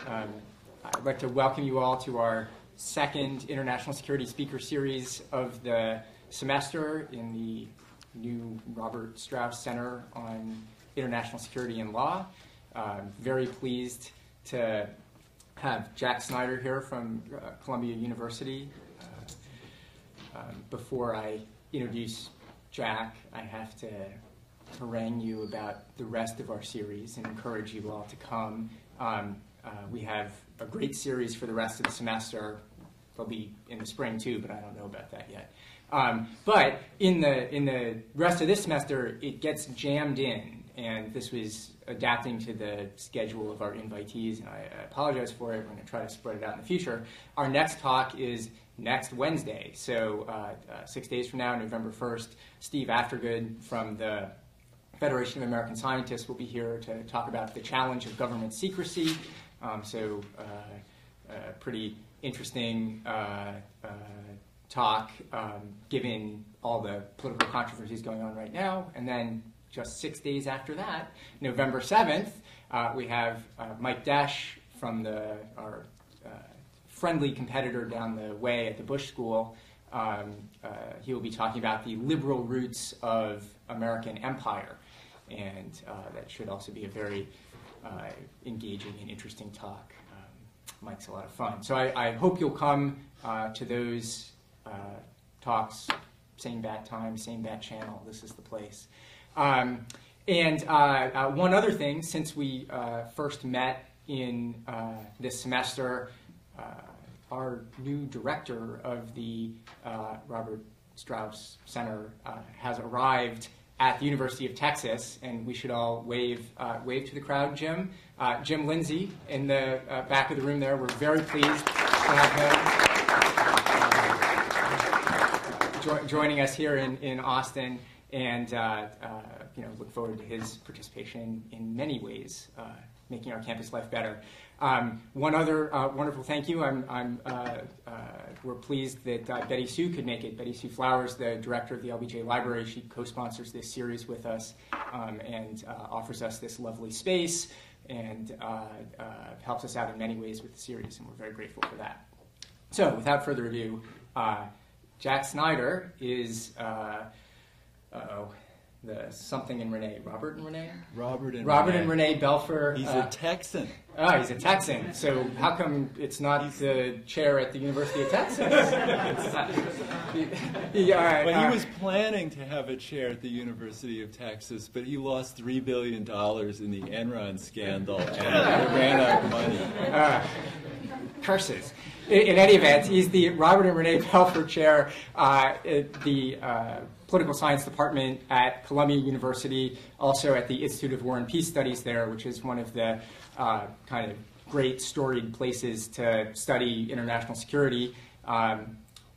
I'd like to welcome you all to our second International Security Speaker Series of the semester in the new Robert Strauss Center on International Security and Law. Very pleased to have Jack Snyder here from Columbia University. Before I introduce Jack, I have to harangue you about the rest of our series and encourage you all to come. We have a great series for the rest of the semester. They'll be in the spring too, but I don't know about that yet. But in the rest of this semester, it gets jammed in, and this was adapting to the schedule of our invitees, and I apologize for it. We're going to try to spread it out in the future. Our next talk is next Wednesday, so 6 days from now, November 1st. Steve Aftergood from the Federation of American Scientists will be here to talk about the challenge of government secrecy. Pretty interesting talk, given all the political controversies going on right now. And then just 6 days after that, November 7th, we have Mike Desch from our friendly competitor down the way at the Bush School. He will be talking about the liberal roots of American empire. And that should also be a very engaging and interesting talk. Mike's a lot of fun. So I hope you'll come to those talks, same bat time, same bat channel. This is the place. And one other thing, since we first met in this semester, our new director of the Robert Strauss Center has arrived at the University of Texas, and we should all wave to the crowd. Jim Lindsay in the back of the room there. We're very pleased to have him joining us here in Austin, and look forward to his participation in many ways, making our campus life better. One other wonderful thank you. We're pleased that Betty Sue could make it. Betty Sue Flowers, the director of the LBJ Library, she co-sponsors this series with us and offers us this lovely space and helps us out in many ways with the series, and we're very grateful for that. So, without further ado, Jack Snyder is the something and Renee. Robert and Renee? Robert and Renee Belfer. He's a Texan. Oh, he's a Texan. So how come it's not the chair at the University of Texas? He was planning to have a chair at the University of Texas, but he lost $3 billion in the Enron scandal and ran out of money. Curses. In any event, he's the Robert and Renee Belfer Chair at the Political Science Department at Columbia University, also at the Institute of War and Peace Studies there, which is one of the kind of great storied places to study international security.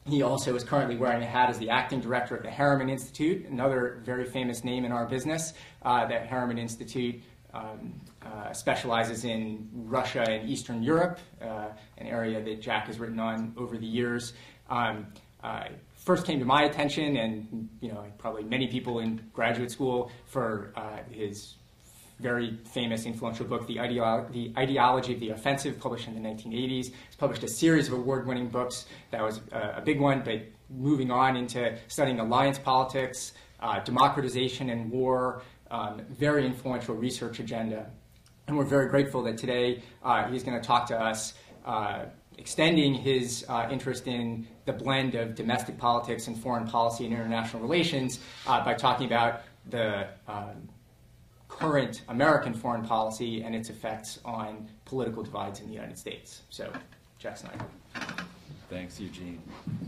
He also is currently wearing a hat as the acting director of the Harriman Institute, another very famous name in our business. The Harriman Institute specializes in Russia and Eastern Europe, an area that Jack has written on over the years. First came to my attention, and probably many people in graduate school, for his very famous, influential book, The Ideology of the Offensive, published in the 1980s. He's published a series of award-winning books. That was a big one, but moving on into studying alliance politics, democratization and war, very influential research agenda. And we're very grateful that today he's going to talk to us, extending his interest in the blend of domestic politics and foreign policy and international relations by talking about the current American foreign policy and its effects on political divides in the United States. So, Jack Snyder. Thanks, Eugene.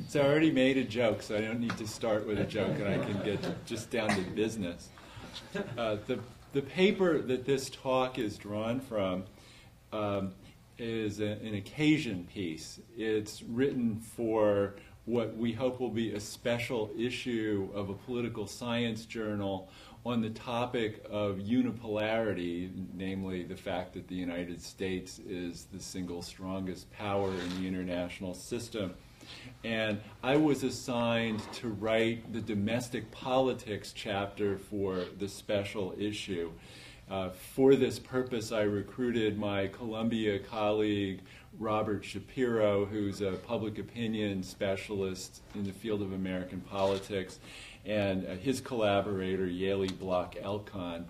So I already made a joke, so I don't need to start with a joke, and I can get just down to business. The paper that this talk is drawn from is an occasion piece. It's written for what we hope will be a special issue of a political science journal on the topic of unipolarity, namely the fact that the United States is the single strongest power in the international system. And I was assigned to write the domestic politics chapter for the special issue. For this purpose, I recruited my Columbia colleague, Robert Shapiro, who's a public opinion specialist in the field of American politics, and his collaborator, Yaeli Block-Elkan,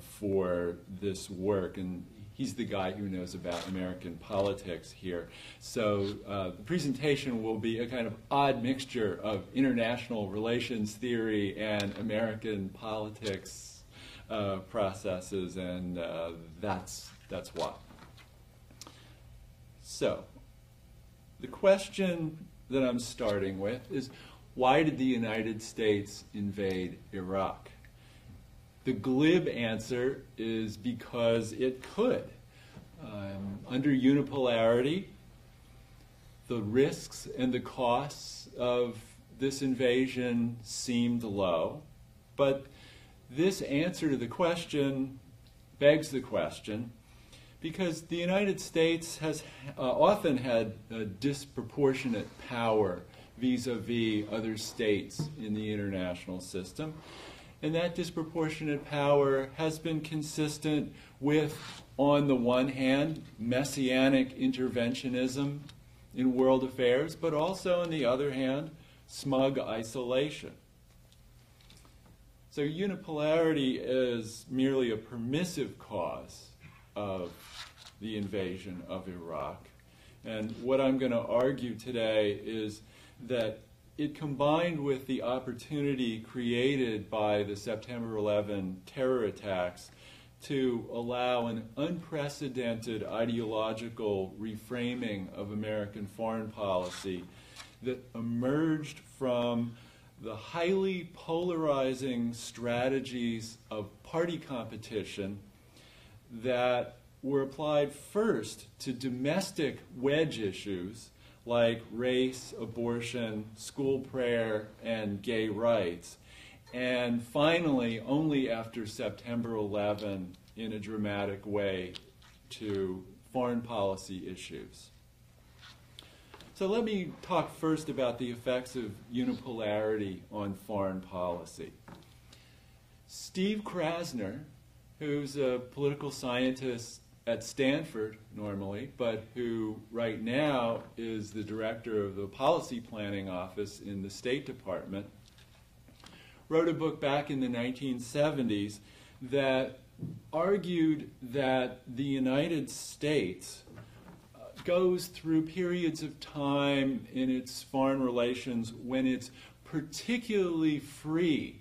for this work. And he's the guy who knows about American politics here. So the presentation will be a kind of odd mixture of international relations theory and American politics processes, and that's why. So the question that I'm starting with is, why did the United States invade Iraq? The glib answer is because it could. Under unipolarity, the risks and the costs of this invasion seemed low, but this answer to the question begs the question, because the United States has often had a disproportionate power vis-a-vis other states in the international system. And that disproportionate power has been consistent with, on the one hand, messianic interventionism in world affairs, but also, on the other hand, smug isolation. So unipolarity is merely a permissive cause of the invasion of Iraq. And what I'm going to argue today is that it combined with the opportunity created by the September 11 terror attacks to allow an unprecedented ideological reframing of American foreign policy that emerged from the highly polarizing strategies of party competition that were applied first to domestic wedge issues like race, abortion, school prayer, and gay rights, and finally, only after September 11, in a dramatic way, to foreign policy issues. So let me talk first about the effects of unipolarity on foreign policy. Steve Krasner, who's a political scientist at Stanford normally, but who right now is the director of the policy planning office in the State Department, wrote a book back in the 1970s that argued that the United States goes through periods of time in its foreign relations when it's particularly free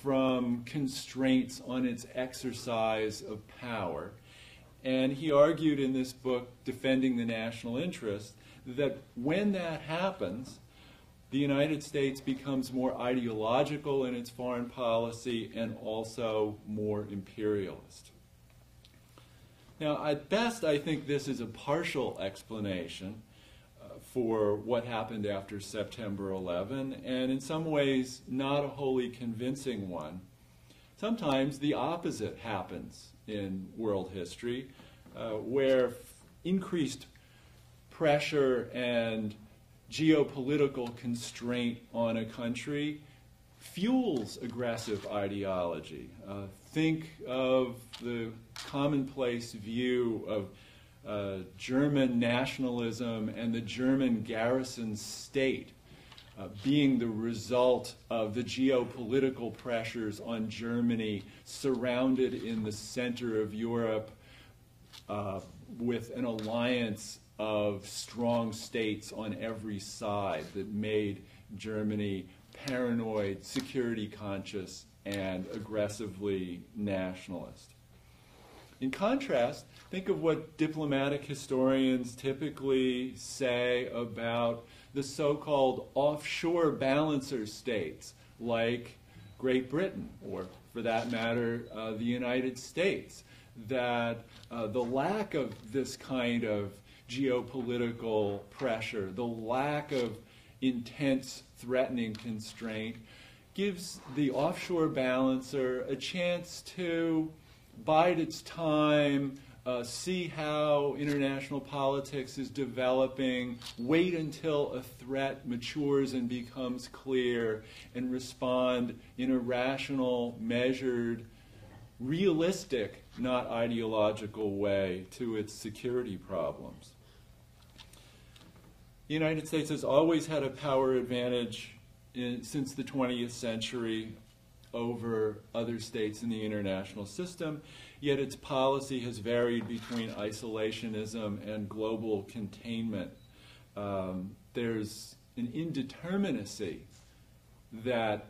from constraints on its exercise of power. And he argued in this book, Defending the National Interest, that when that happens, the United States becomes more ideological in its foreign policy and also more imperialist. Now, at best, I think this is a partial explanation for what happened after September 11, and in some ways, not a wholly convincing one. Sometimes the opposite happens in world history, where increased pressure and geopolitical constraint on a country fuels aggressive ideology. Think of the commonplace view of German nationalism and the German garrison state being the result of the geopolitical pressures on Germany, surrounded in the center of Europe with an alliance of strong states on every side that made Germany paranoid, security conscious, and aggressively nationalist. In contrast, think of what diplomatic historians typically say about the so-called offshore balancer states like Great Britain, or for that matter, the United States, that the lack of this kind of geopolitical pressure, the lack of intense threatening constraint, gives the offshore balancer a chance to bide its time, see how international politics is developing, wait until a threat matures and becomes clear, and respond in a rational, measured, realistic, not ideological way to its security problems. The United States has always had a power advantage since the 20th century over other states in the international system, yet its policy has varied between isolationism and global containment. There's an indeterminacy that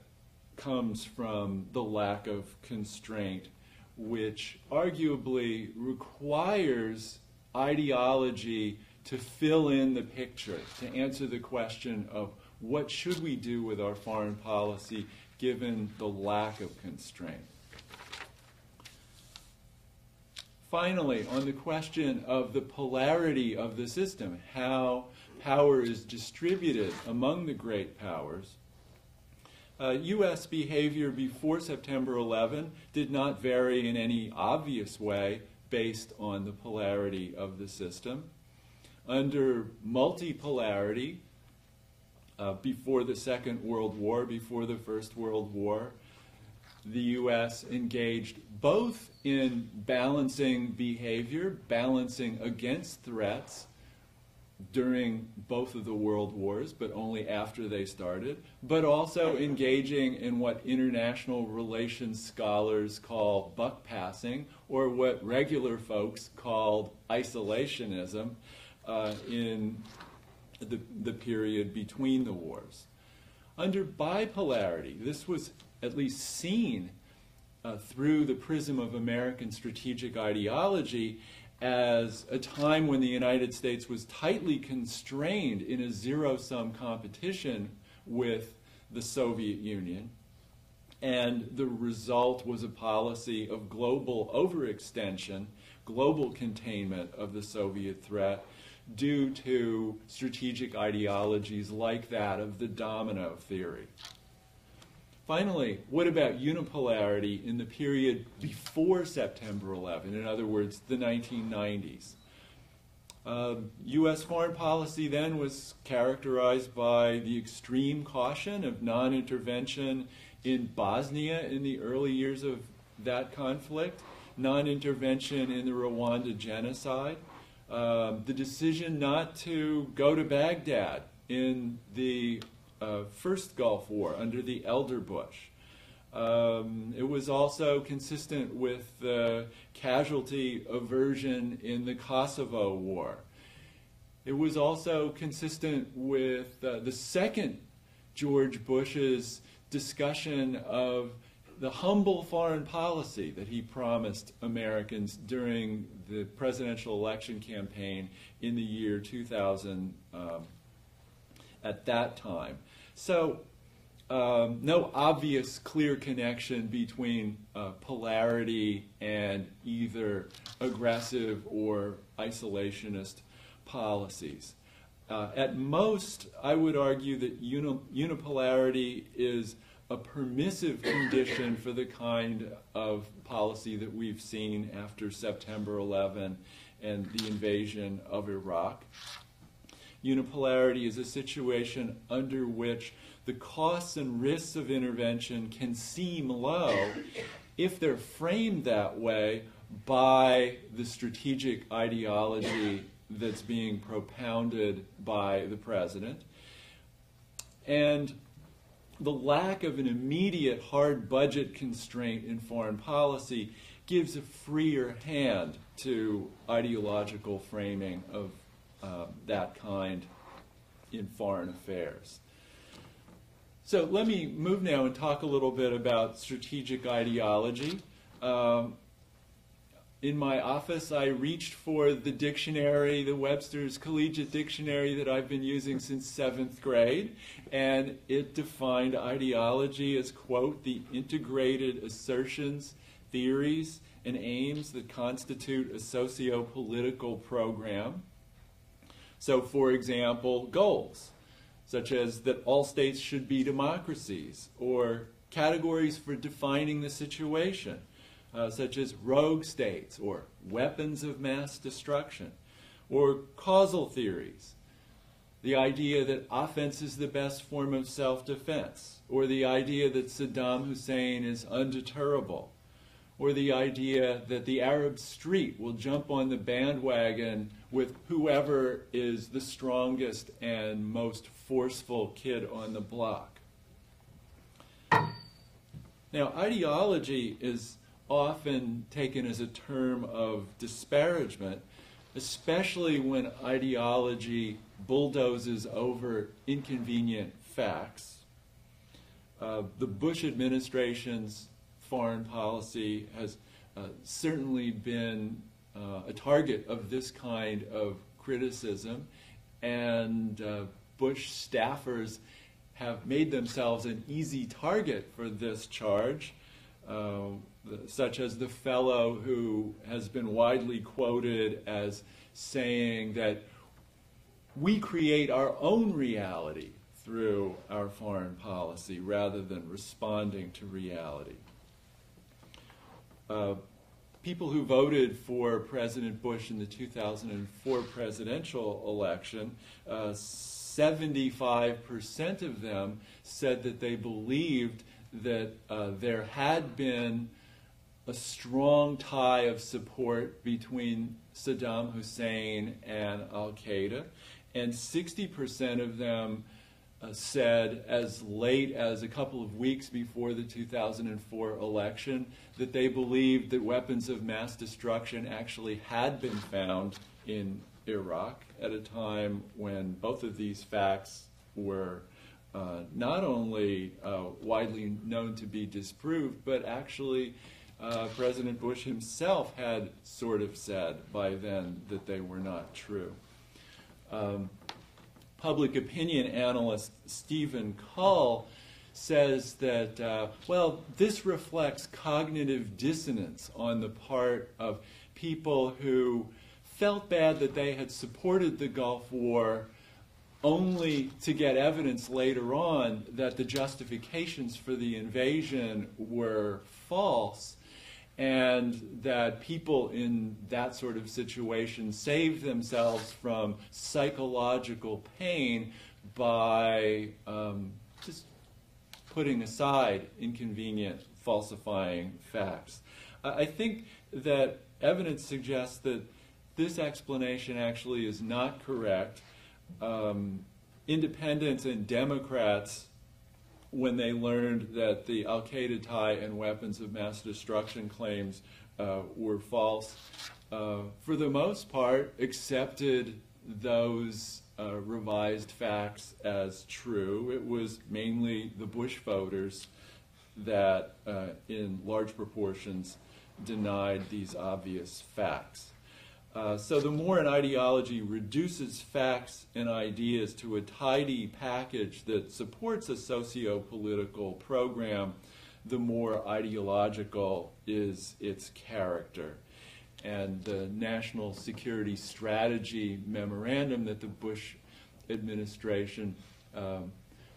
comes from the lack of constraint, which arguably requires ideology to fill in the picture, to answer the question of what should we do with our foreign policy given the lack of constraint. Finally, on the question of the polarity of the system, how power is distributed among the great powers, U.S. behavior before September 11 did not vary in any obvious way based on the polarity of the system. Under multipolarity, before the Second World War, before the First World War, the U.S. engaged both in balancing behavior, balancing against threats during both of the world wars, but only after they started, but also engaging in what international relations scholars call buck passing, or what regular folks called isolationism in the period between the wars. Under bipolarity, this was at least seen through the prism of American strategic ideology as a time when the United States was tightly constrained in a zero-sum competition with the Soviet Union, and the result was a policy of global overextension, global containment of the Soviet threat, due to strategic ideologies like that of the domino theory. Finally, what about unipolarity in the period before September 11, in other words, the 1990s? U.S. foreign policy then was characterized by the extreme caution of non-intervention in Bosnia in the early years of that conflict, non-intervention in the Rwanda genocide, the decision not to go to Baghdad in the first Gulf War under the elder Bush. It was also consistent with the casualty aversion in the Kosovo War. It was also consistent with the second George Bush's discussion of the humble foreign policy that he promised Americans during the presidential election campaign in the year 2000 at that time. So no obvious clear connection between polarity and either aggressive or isolationist policies. At most, I would argue that unipolarity is a permissive condition for the kind of policy that we've seen after September 11 and the invasion of Iraq. Unipolarity is a situation under which the costs and risks of intervention can seem low if they're framed that way by the strategic ideology that's being propounded by the president. And the lack of an immediate hard budget constraint in foreign policy gives a freer hand to ideological framing of that kind in foreign affairs. So let me move now and talk a little bit about strategic ideology. In my office, I reached for the dictionary, the Webster's Collegiate Dictionary that I've been using since 7th grade, and it defined ideology as, quote, the integrated assertions, theories, and aims that constitute a socio-political program. So, for example, goals, such as that all states should be democracies, or categories for defining the situation, such as rogue states or weapons of mass destruction, or causal theories, the idea that offense is the best form of self-defense, or the idea that Saddam Hussein is undeterrable, or the idea that the Arab street will jump on the bandwagon with whoever is the strongest and most forceful kid on the block. Now, ideology is often taken as a term of disparagement, especially when ideology bulldozes over inconvenient facts. The Bush administration's foreign policy has certainly been a target of this kind of criticism, and Bush staffers have made themselves an easy target for this charge, such as the fellow who has been widely quoted as saying that we create our own reality through our foreign policy rather than responding to reality. People who voted for President Bush in the 2004 presidential election, 75% of them said that they believed that there had been a strong tie of support between Saddam Hussein and al-Qaeda, and 60% of them said as late as a couple of weeks before the 2004 election that they believed that weapons of mass destruction actually had been found in Iraq at a time when both of these facts were not only widely known to be disproved, but actually President Bush himself had sort of said by then that they were not true. Public opinion analyst Stephen Cull says that, well, this reflects cognitive dissonance on the part of people who felt bad that they had supported the Gulf War only to get evidence later on that the justifications for the invasion were false, and that people in that sort of situation save themselves from psychological pain by just putting aside inconvenient, falsifying facts. I think that evidence suggests that this explanation actually is not correct. Independents and Democrats, when they learned that the al-Qaeda tie and weapons of mass destruction claims were false, for the most part accepted those revised facts as true. It was mainly the Bush voters that, in large proportions, denied these obvious facts. So the more an ideology reduces facts and ideas to a tidy package that supports a socio-political program, the more ideological is its character. And the National Security Strategy Memorandum that the Bush administration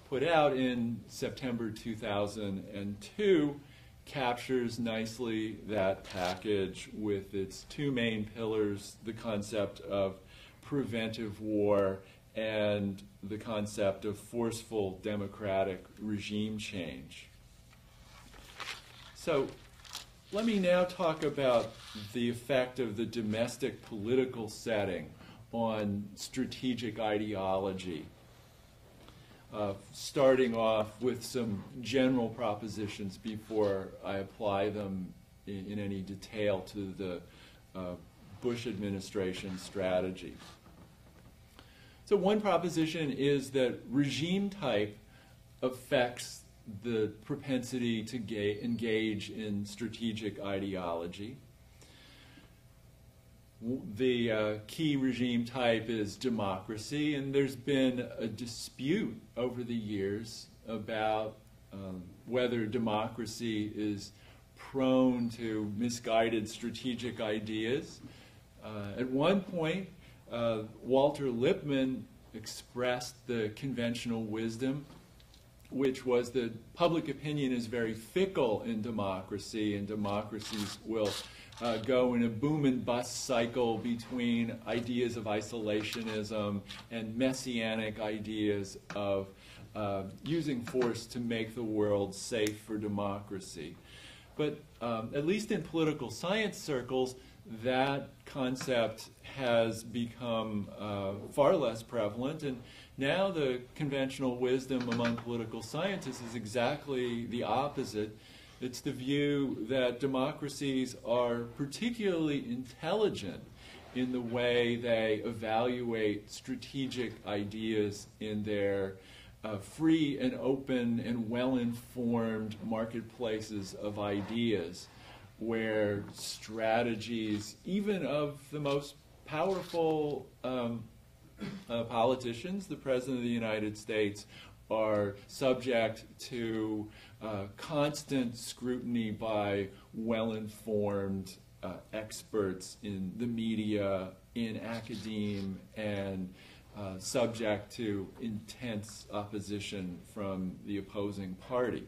put out in September 2002 captures nicely that package with its two main pillars, the concept of preventive war and the concept of forceful democratic regime change. So let me now talk about the effect of the domestic political setting on strategic ideology. Starting off with some general propositions before I apply them in any detail to the Bush administration strategy. So one proposition is that regime type affects the propensity to engage in strategic ideology. The key regime type is democracy, and there's been a dispute over the years about whether democracy is prone to misguided strategic ideas. At one point, Walter Lippmann expressed the conventional wisdom, which was that public opinion is very fickle in democracy, and democracies will go in a boom and bust cycle between ideas of isolationism and messianic ideas of using force to make the world safe for democracy. But at least in political science circles, that concept has become far less prevalent, and now the conventional wisdom among political scientists is exactly the opposite. It's the view that democracies are particularly intelligent in the way they evaluate strategic ideas in their free and open and well-informed marketplaces of ideas, where strategies, even of the most powerful politicians, the President of the United States, are subject to constant scrutiny by well-informed experts in the media, in academia, and subject to intense opposition from the opposing party.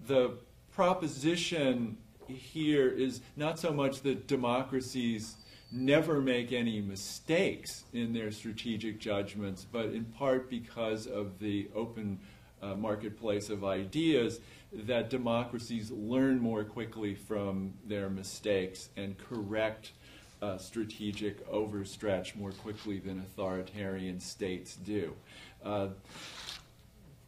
The proposition here is not so much that democracies never make any mistakes in their strategic judgments, but in part because of the open marketplace of ideas, that democracies learn more quickly from their mistakes and correct strategic overstretch more quickly than authoritarian states do.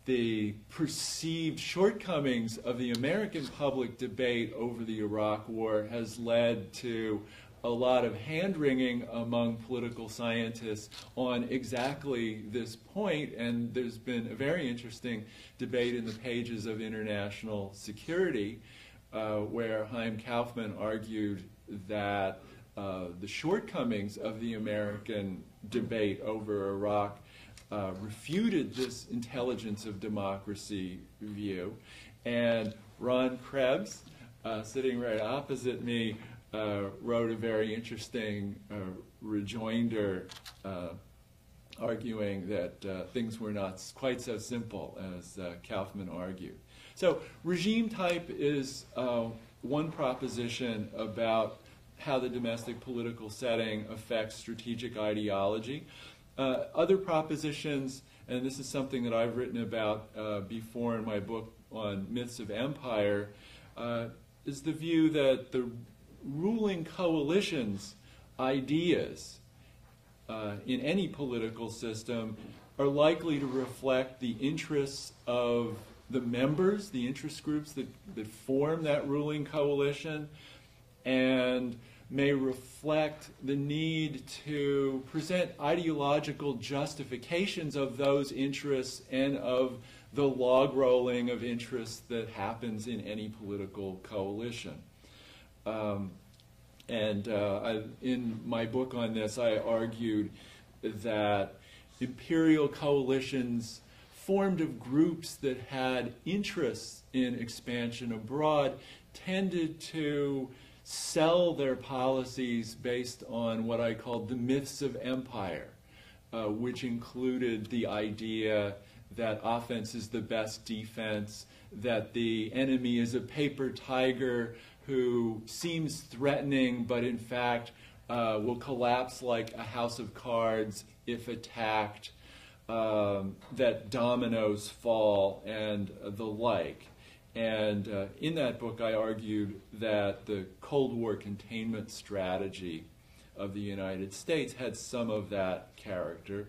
The perceived shortcomings of the American public debate over the Iraq War has led to a lot of hand-wringing among political scientists on exactly this point, and there's been a very interesting debate in the pages of International Security where Chaim Kaufman argued that the shortcomings of the American debate over Iraq refuted this intelligence of democracy view, and Ron Krebs, sitting right opposite me, wrote a very interesting rejoinder arguing that things were not quite so simple as Kaufman argued. So regime type is one proposition about how the domestic political setting affects strategic ideology. Other propositions, and this is something that I've written about before in my book on myths of empire, is the view that the ruling coalition's ideas in any political system are likely to reflect the interests of the members, the interest groups that form that ruling coalition, and may reflect the need to present ideological justifications of those interests and of the log rolling of interests that happens in any political coalition. In my book on this, I argued that imperial coalitions formed of groups that had interests in expansion abroad tended to sell their policies based on what I called the myths of empire, which included the idea that offense is the best defense, that the enemy is a paper tiger who seems threatening but in fact will collapse like a house of cards if attacked, that dominoes fall, and the like. And in that book I argued that the Cold War containment strategy of the United States had some of that character.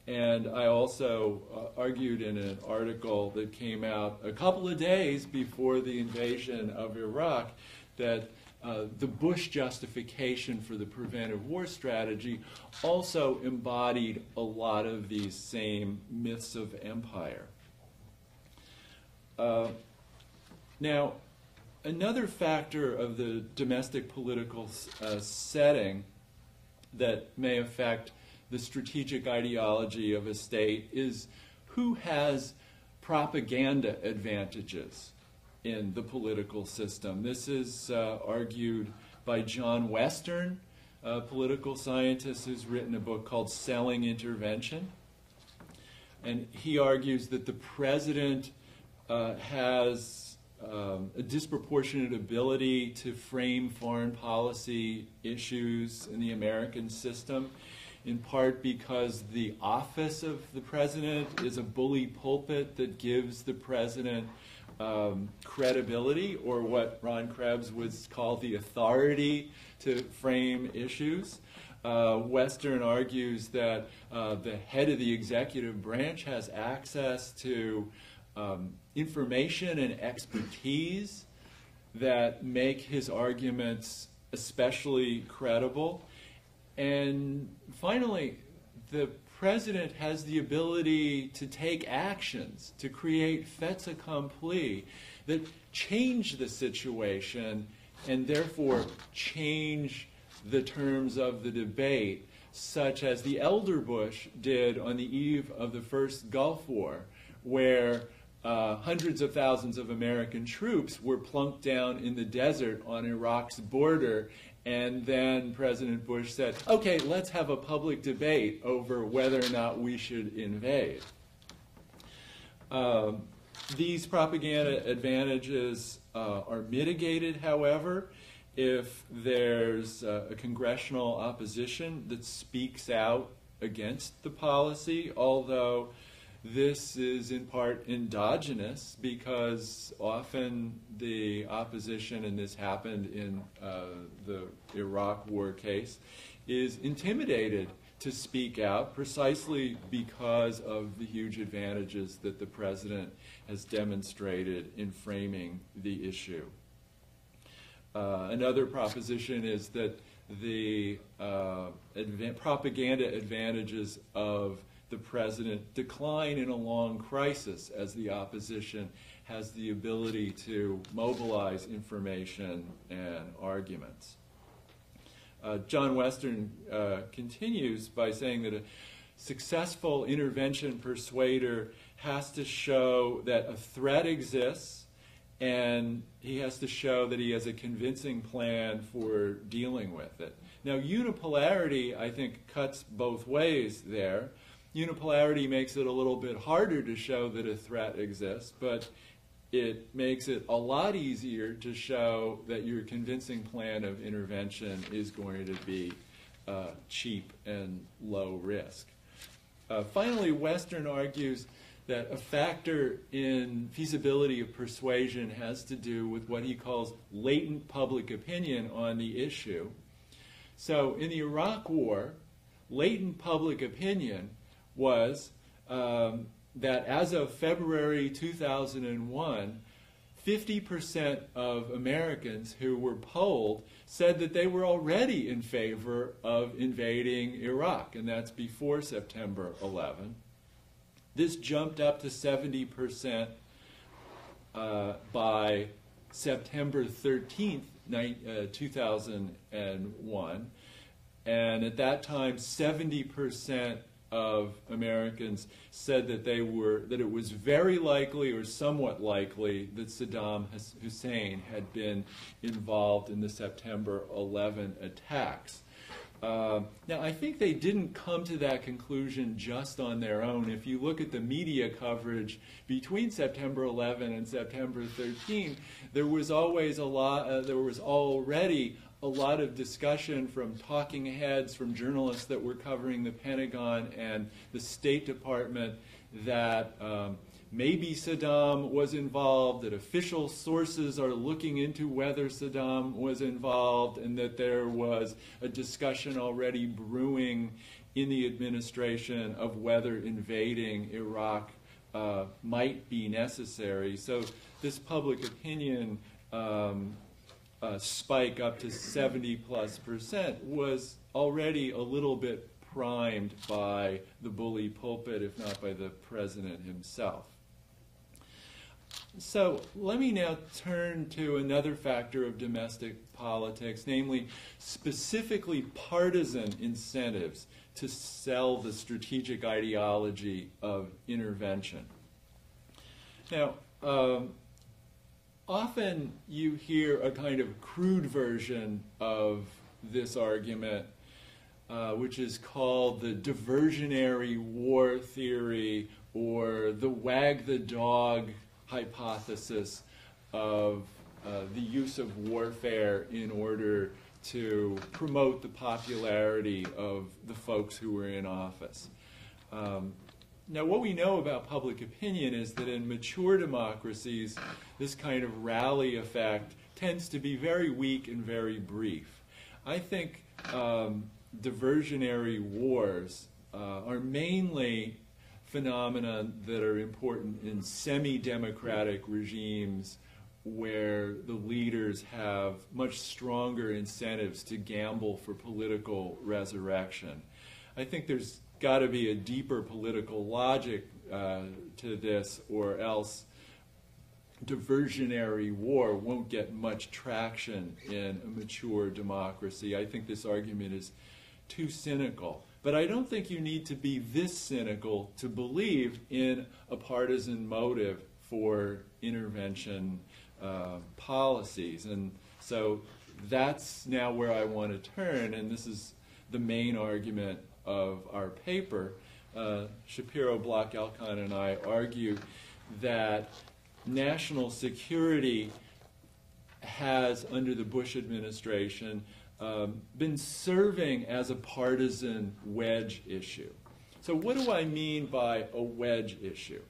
And I also argued in an article that came out a couple of days before the invasion of Iraq that the Bush justification for the preventive war strategy also embodied a lot of these same myths of empire. Now, another factor of the domestic political setting that may affect the strategic ideology of a state is who has propaganda advantages in the political system. This is argued by John Western, a political scientist who's written a book called Selling Intervention. And he argues that the president has a disproportionate ability to frame foreign policy issues in the American system, in part because the office of the president is a bully pulpit that gives the president credibility, or what Ron Krebs would call the authority to frame issues. Western argues that the head of the executive branch has access to information and expertise that make his arguments especially credible. And finally, the president has the ability to take actions, to create faits accomplis that change the situation and therefore change the terms of the debate, such as the elder Bush did on the eve of the first Gulf War, where hundreds of thousands of American troops were plunked down in the desert on Iraq's border, and then President Bush said, okay, let's have a public debate over whether or not we should invade. These propaganda advantages are mitigated, however, if there's a congressional opposition that speaks out against the policy, although this is in part endogenous, because often the opposition, and this happened in the Iraq War case, is intimidated to speak out precisely because of the huge advantages that the president has demonstrated in framing the issue. Another proposition is that the propaganda advantages of the president decline in a long crisis as the opposition has the ability to mobilize information and arguments. John Western continues by saying that a successful intervention persuader has to show that a threat exists, and he has to show that he has a convincing plan for dealing with it. Now, unipolarity, I think, cuts both ways there. Unipolarity makes it a little bit harder to show that a threat exists, but it makes it a lot easier to show that your convincing plan of intervention is going to be cheap and low risk. Finally, Western argues that a factor in feasibility of persuasion has to do with what he calls latent public opinion on the issue. So in the Iraq War, latent public opinion was that as of February 2001, 50% of Americans who were polled said that they were already in favor of invading Iraq, and that's before September 11. This jumped up to 70% by September 13th, 2001, and at that time, 70% of Americans said that it was very likely or somewhat likely that Saddam Hussein had been involved in the September 11 attacks. Now, I think they didn't come to that conclusion just on their own. If you look at the media coverage between September 11 and September 13, there was always already a lot of discussion from talking heads, from journalists that were covering the Pentagon and the State Department, that maybe Saddam was involved, that official sources are looking into whether Saddam was involved, and that there was a discussion already brewing in the administration of whether invading Iraq might be necessary. So this public opinion spike up to 70+% was already a little bit primed by the bully pulpit, if not by the president himself. So let me now turn to another factor of domestic politics, namely specifically partisan incentives to sell the strategic ideology of intervention. Now, often you hear a kind of crude version of this argument, which is called the diversionary war theory, or the wag the dog hypothesis of the use of warfare in order to promote the popularity of the folks who were in office. Now, what we know about public opinion is that in mature democracies, this kind of rally effect tends to be very weak and very brief. I think diversionary wars are mainly phenomena that are important in semi-democratic regimes where the leaders have much stronger incentives to gamble for political resurrection. I think there's got to be a deeper political logic to this, or else diversionary war won't get much traction in a mature democracy. I think this argument is too cynical. But I don't think you need to be this cynical to believe in a partisan motive for intervention policies. And so that's now where I want to turn, and this is the main argument of our paper. Shapiro, Block, Elkon, and I argue that national security has, under the Bush administration, been serving as a partisan wedge issue. So what do I mean by a wedge issue?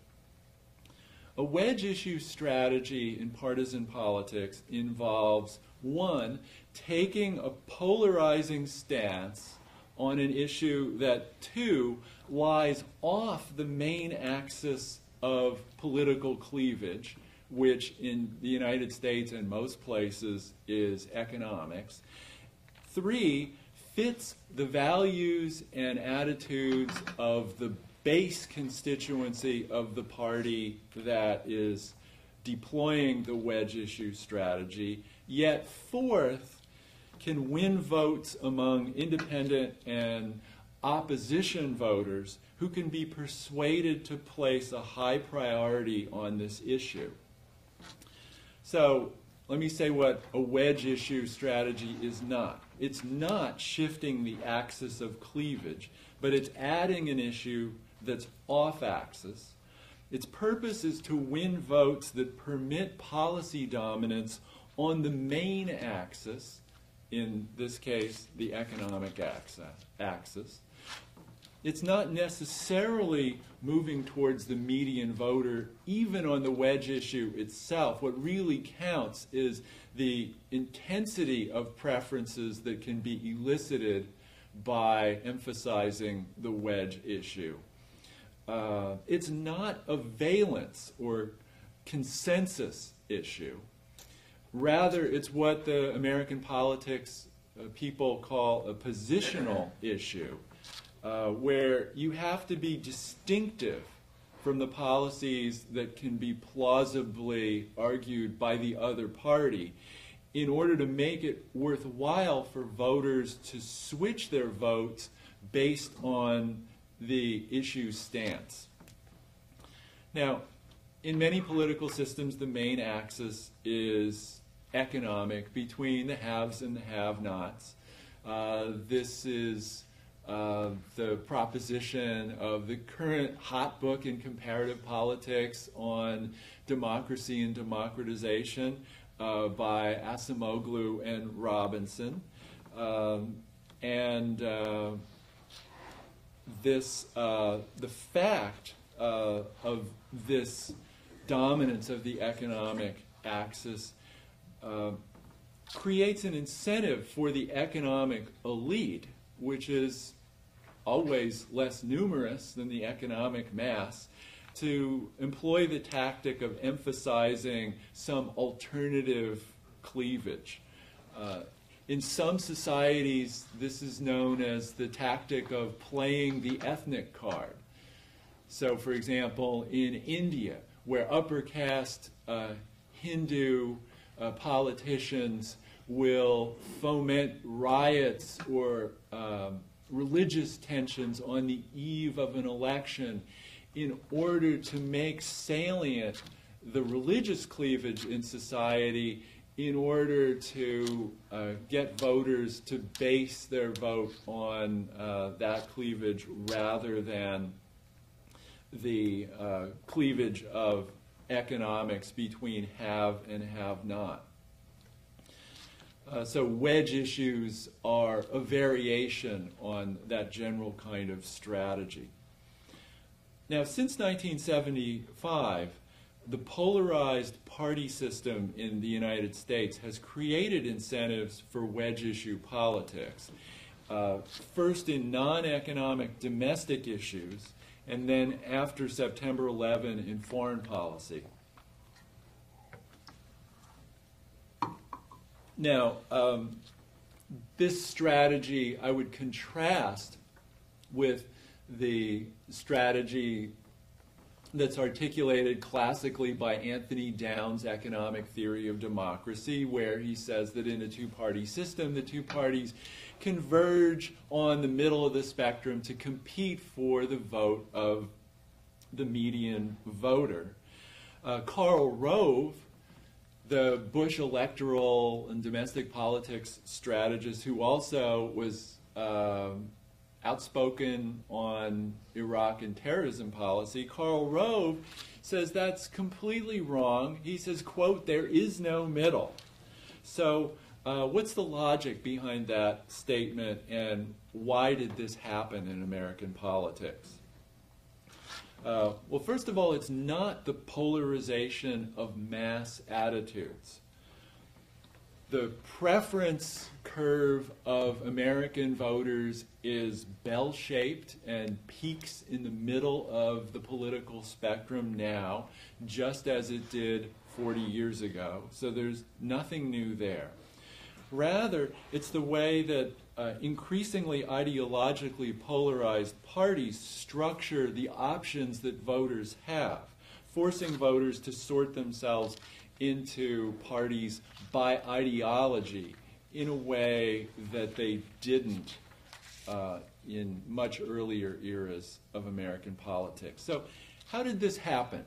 A wedge issue strategy in partisan politics involves, one, taking a polarizing stance on an issue that, two, lies off the main axis of political cleavage, which in the United States and most places is economics. Three, fits the values and attitudes of the base constituency of the party that is deploying the wedge issue strategy. Yet fourth, can win votes among independent and opposition voters who can be persuaded to place a high priority on this issue. So let me say what a wedge issue strategy is not. It's not shifting the axis of cleavage, but it's adding an issue that's off axis. Its purpose is to win votes that permit policy dominance on the main axis, in this case, the economic axis. It's not necessarily moving towards the median voter, even on the wedge issue itself. What really counts is the intensity of preferences that can be elicited by emphasizing the wedge issue. It's not a valence or consensus issue. Rather, it's what the American politics people call a positional issue, where you have to be distinctive from the policies that can be plausibly argued by the other party in order to make it worthwhile for voters to switch their votes based on the issue stance. Now, in many political systems, the main axis is economic, between the haves and the have-nots. This is the proposition of the current hot book in comparative politics on democracy and democratization by Acemoglu and Robinson. The fact of this dominance of the economic axis creates an incentive for the economic elite, which is always less numerous than the economic mass, to employ the tactic of emphasizing some alternative cleavage. In some societies, this is known as the tactic of playing the ethnic card. So, for example, in India, where upper caste Hindu politicians will foment riots or religious tensions on the eve of an election in order to make salient the religious cleavage in society, in order to get voters to base their vote on that cleavage rather than the cleavage of economics between have and have not. So wedge issues are a variation on that general kind of strategy. Now, since 1975, the polarized party system in the United States has created incentives for wedge issue politics. First in non-economic domestic issues, and then after September 11 in foreign policy. Now, this strategy I would contrast with the strategy that's articulated classically by Anthony Downs' economic theory of democracy, where he says that in a two-party system, the two parties converge on the middle of the spectrum to compete for the vote of the median voter. Karl Rove, the Bush electoral and domestic politics strategist who also was outspoken on Iraq and terrorism policy, Karl Rove says that's completely wrong. He says, quote, "there is no middle." So what's the logic behind that statement, and why did this happen in American politics? Well, first of all, it's not the polarization of mass attitudes. The preference curve of American voters is bell-shaped and peaks in the middle of the political spectrum now, just as it did 40 years ago. So there's nothing new there. Rather, it's the way that increasingly ideologically polarized parties structure the options that voters have, forcing voters to sort themselves into parties by ideology in a way that they didn't in much earlier eras of American politics. So how did this happen?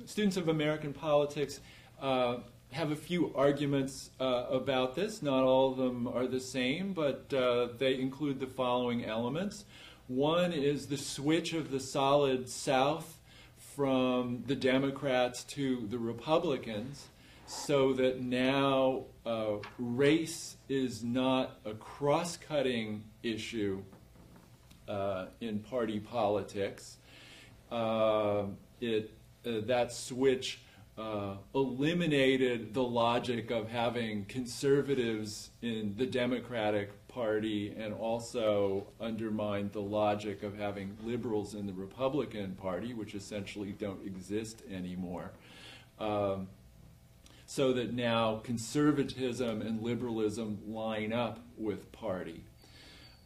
Students of American politics have a few arguments about this. Not all of them are the same, but they include the following elements. One is the switch of the solid South from the Democrats to the Republicans, so that now race is not a cross-cutting issue in party politics. That switch eliminated the logic of having conservatives in the Democratic Party, and also undermined the logic of having liberals in the Republican Party, which essentially don't exist anymore. So that now conservatism and liberalism line up with party.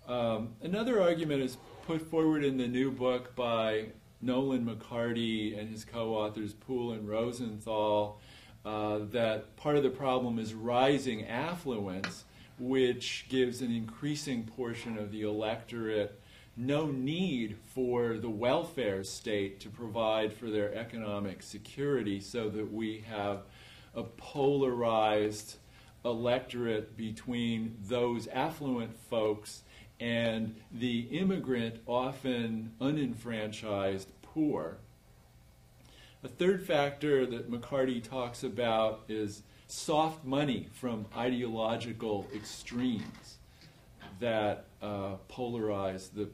Another argument is put forward in the new book by Nolan McCarty and his co-authors Poole and Rosenthal, that part of the problem is rising affluence, which gives an increasing portion of the electorate no need for the welfare state to provide for their economic security, so that we have a polarized electorate between those affluent folks and the immigrant, often unenfranchised poor. A third factor that McCarty talks about is soft money from ideological extremes that polarize the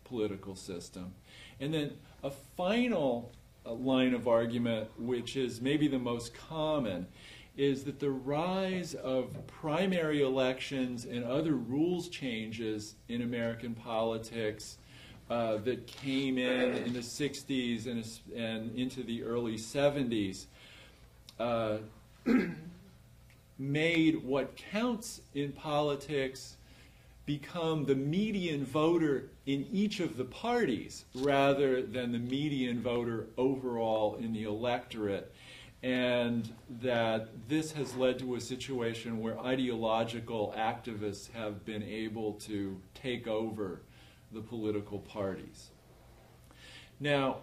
political system. And then a final line of argument, which is maybe the most common, is that the rise of primary elections and other rules changes in American politics that came in the 60s and into the early 70s made what counts in politics become the median voter in each of the parties rather than the median voter overall in the electorate. And that this has led to a situation where ideological activists have been able to take over the political parties. Now,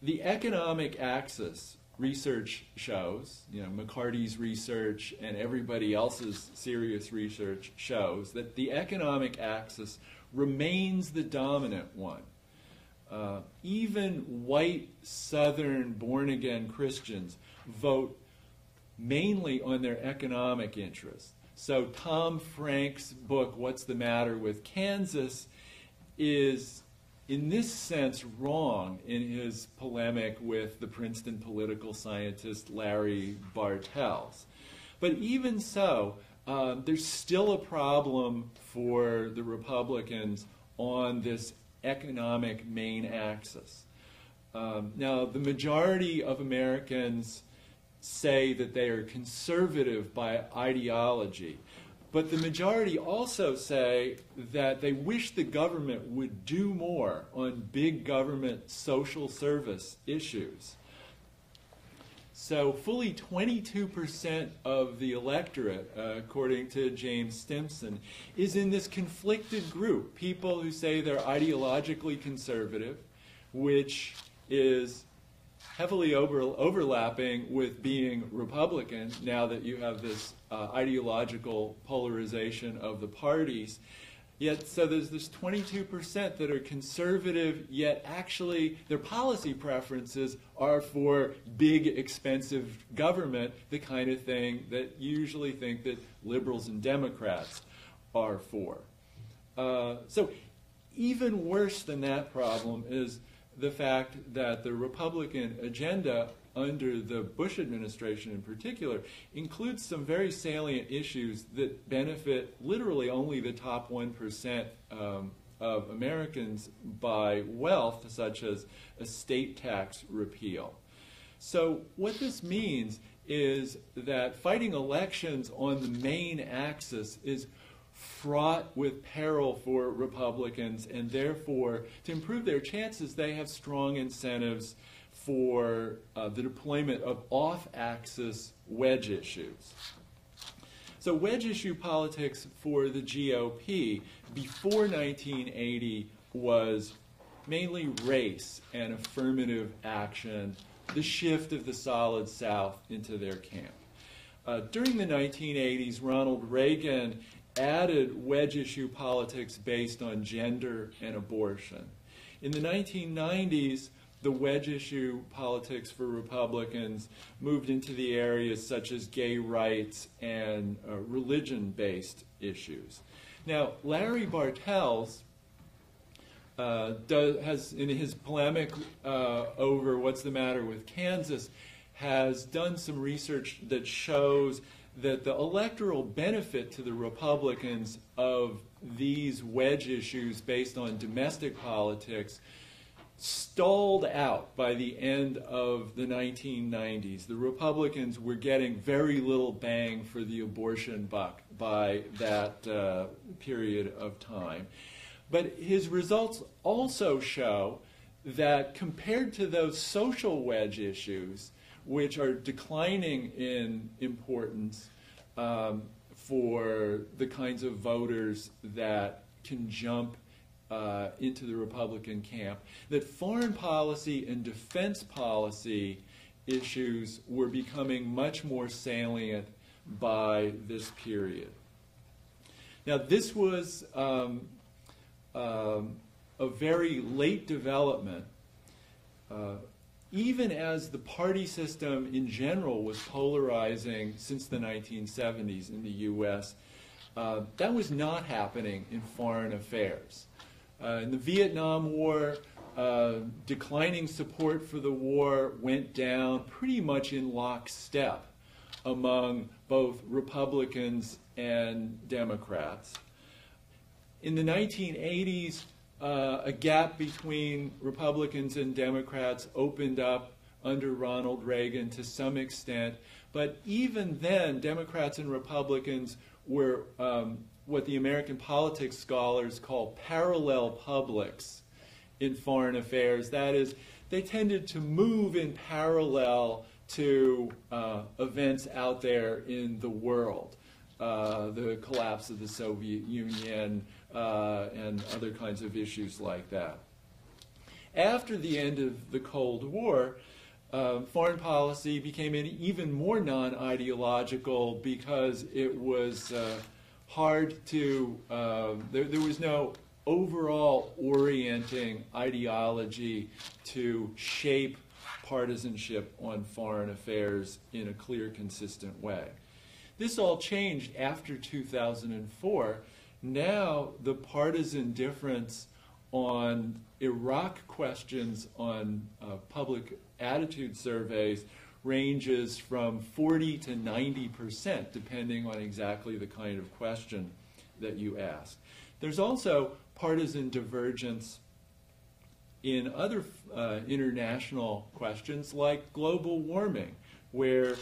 the economic axis, research shows, McCarty's research and everybody else's serious research shows, that the economic axis remains the dominant one. Even white Southern born-again Christians vote mainly on their economic interests. So Tom Frank's book, What's the Matter with Kansas, is, in this sense, wrong in his polemic with the Princeton political scientist Larry Bartels. But even so, there's still a problem for the Republicans on this economic main axis. Now, the majority of Americans say that they are conservative by ideology, but the majority also say that they wish the government would do more on big government social service issues. So fully 22% of the electorate, according to James Stimson, is in this conflicted group. People who say they're ideologically conservative, which is heavily overlapping with being Republican now that you have this ideological polarization of the parties. Yet, so there's this 22% that are conservative, yet actually their policy preferences are for big, expensive government, the kind of thing that you usually think that liberals and Democrats are for. So even worse than that problem is the fact that the Republican agenda under the Bush administration in particular includes some very salient issues that benefit literally only the top 1% of Americans by wealth, such as estate tax repeal. So what this means is that fighting elections on the main axis is fraught with peril for Republicans, and therefore, to improve their chances, they have strong incentives for the deployment of off-axis wedge issues. So wedge issue politics for the GOP before 1980 was mainly race and affirmative action, the shift of the Solid South into their camp. During the 1980s, Ronald Reagan added wedge issue politics based on gender and abortion. In the 1990s, the wedge issue politics for Republicans moved into the areas such as gay rights and religion-based issues. Now, Larry Bartels has, in his polemic over what's the matter with Kansas, has done some research that shows that the electoral benefit to the Republicans of these wedge issues based on domestic politics stalled out by the end of the 1990s. The Republicans were getting very little bang for the abortion buck by that period of time. But his results also show that compared to those social wedge issues, which are declining in importance for the kinds of voters that can jump into the Republican camp, that foreign policy and defense policy issues were becoming much more salient by this period. Now, this was a very late development. Even as the party system in general was polarizing since the 1970s in the U.S., that was not happening in foreign affairs. In the Vietnam War, declining support for the war went down pretty much in lockstep among both Republicans and Democrats. In the 1980s, a gap between Republicans and Democrats opened up under Ronald Reagan to some extent, but even then, Democrats and Republicans were what the American politics scholars call parallel publics in foreign affairs. That is, they tended to move in parallel to events out there in the world. The collapse of the Soviet Union and other kinds of issues like that. After the end of the Cold War, foreign policy became even more non-ideological because it was hard to, there was no overall orienting ideology to shape partisanship on foreign affairs in a clear, consistent way. This all changed after 2004. Now the partisan difference on Iraq questions on public attitude surveys ranges from 40 to 90%, depending on exactly the kind of question that you ask. There's also partisan divergence in other international questions like global warming, where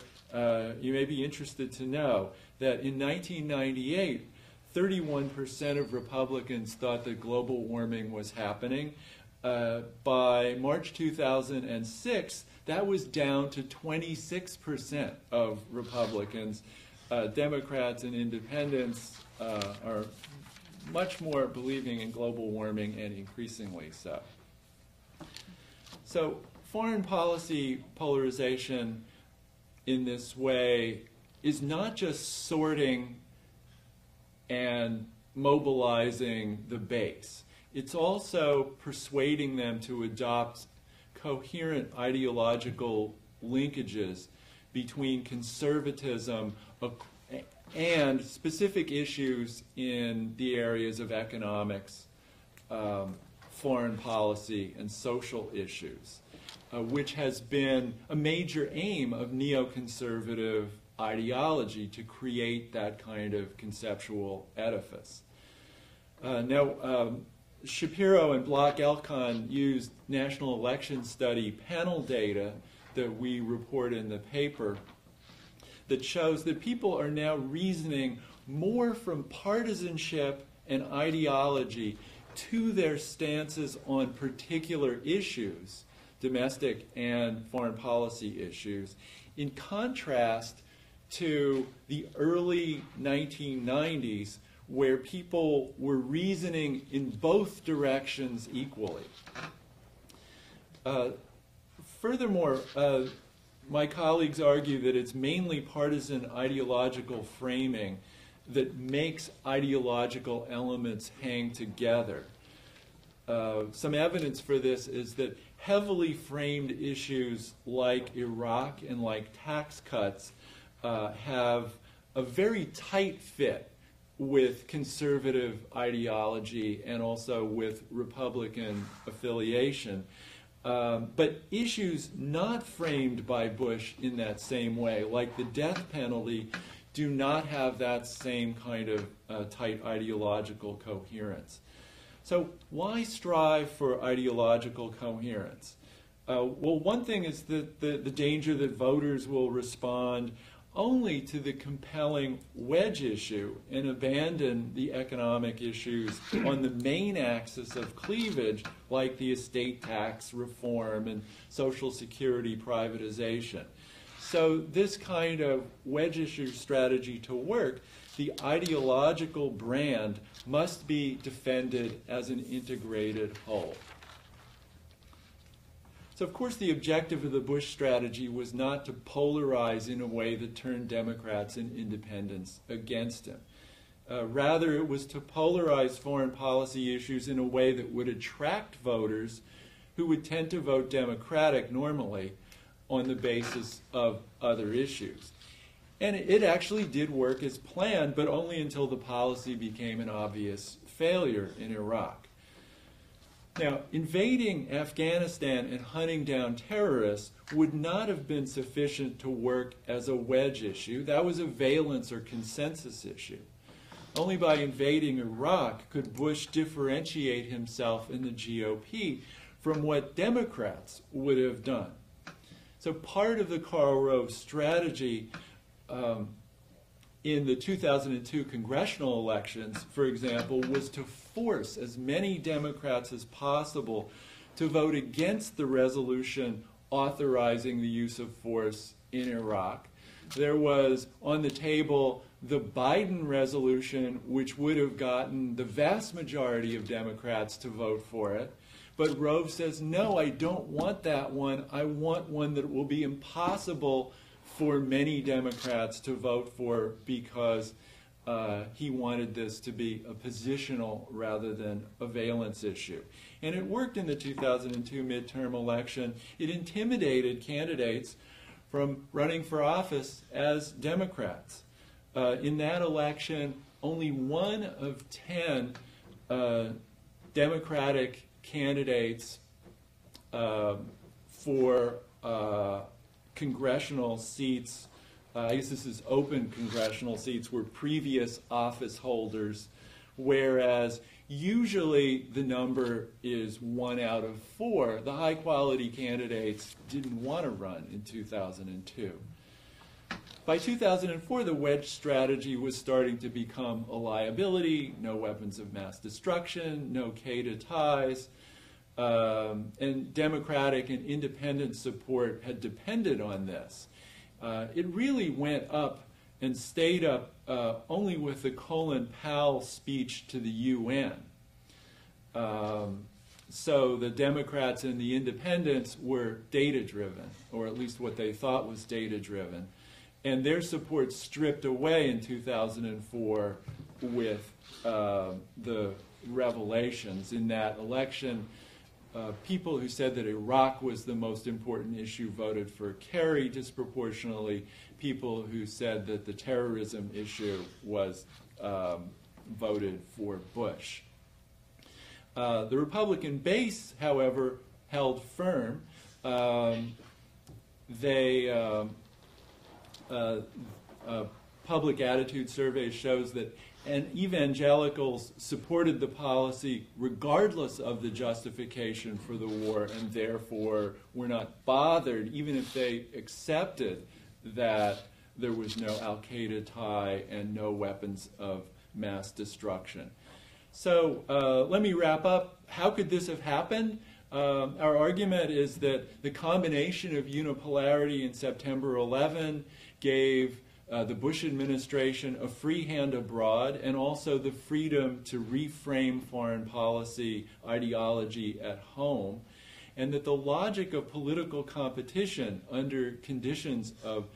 you may be interested to know that in 1998, 31% of Republicans thought that global warming was happening. By March 2006, that was down to 26% of Republicans. Democrats and independents are much more believing in global warming, and increasingly so. So foreign policy polarization in this way is not just sorting and mobilizing the base. It's also persuading them to adopt coherent ideological linkages between conservatism and specific issues in the areas of economics, foreign policy, and social issues, which has been a major aim of neoconservative ideology, to create that kind of conceptual edifice. Now, Shapiro and Bloch-Elkan used national election study panel data that we report in the paper that shows that people are now reasoning more from partisanship and ideology to their stances on particular issues, domestic and foreign policy issues, in contrast to the early 1990s, where people were reasoning in both directions equally. Furthermore, my colleagues argue that it's mainly partisan ideological framing that makes ideological elements hang together. Some evidence for this is that heavily framed issues like Iraq and like tax cuts have a very tight fit with conservative ideology and also with Republican affiliation. But issues not framed by Bush in that same way, like the death penalty, do not have that same kind of tight ideological coherence. So why strive for ideological coherence? Well, one thing is that the danger that voters will respond only to the compelling wedge issue and abandon the economic issues on the main axis of cleavage, like the estate tax reform and Social Security privatization. So this kind of wedge issue strategy to work, the ideological brand must be defended as an integrated whole. So, of course, the objective of the Bush strategy was not to polarize in a way that turned Democrats and independents against him. Rather, it was to polarize foreign policy issues in a way that would attract voters who would tend to vote Democratic normally on the basis of other issues. And it actually did work as planned, but only until the policy became an obvious failure in Iraq. Now, invading Afghanistan and hunting down terrorists would not have been sufficient to work as a wedge issue. That was a valence or consensus issue. Only by invading Iraq could Bush differentiate himself in the GOP from what Democrats would have done. So part of the Karl Rove strategy in the 2002 congressional elections, for example, was to force as many Democrats as possible to vote against the resolution authorizing the use of force in Iraq. There was on the table the Biden resolution, which would have gotten the vast majority of Democrats to vote for it. But Rove says, no, I don't want that one. I want one that will be impossible for many Democrats to vote for, because he wanted this to be a positional rather than a valence issue. And it worked in the 2002 midterm election. It intimidated candidates from running for office as Democrats. In that election, only 1 of 10 Democratic candidates for congressional seats, I guess this is open congressional seats, were previous office holders, whereas usually the number is 1 out of 4. The high-quality candidates didn't want to run in 2002. By 2004, the wedge strategy was starting to become a liability: no weapons of mass destruction, no K to ties, and Democratic and independent support had depended on this. It really went up and stayed up only with the Colin Powell speech to the UN. So the Democrats and the independents were data-driven, or at least what they thought was data-driven. And their support stripped away in 2004 with the revelations. In that election, people who said that Iraq was the most important issue voted for Kerry disproportionately. People who said that the terrorism issue was voted for Bush. The Republican base, however, held firm. Public attitude survey shows that evangelicals supported the policy regardless of the justification for the war, and therefore were not bothered, even if they accepted that there was no Al-Qaeda tie and no weapons of mass destruction. So let me wrap up. How could this have happened? Our argument is that the combination of unipolarity in September 11 gave the Bush administration a free hand abroad, and also the freedom to reframe foreign policy ideology at home, and that the logic of political competition under conditions of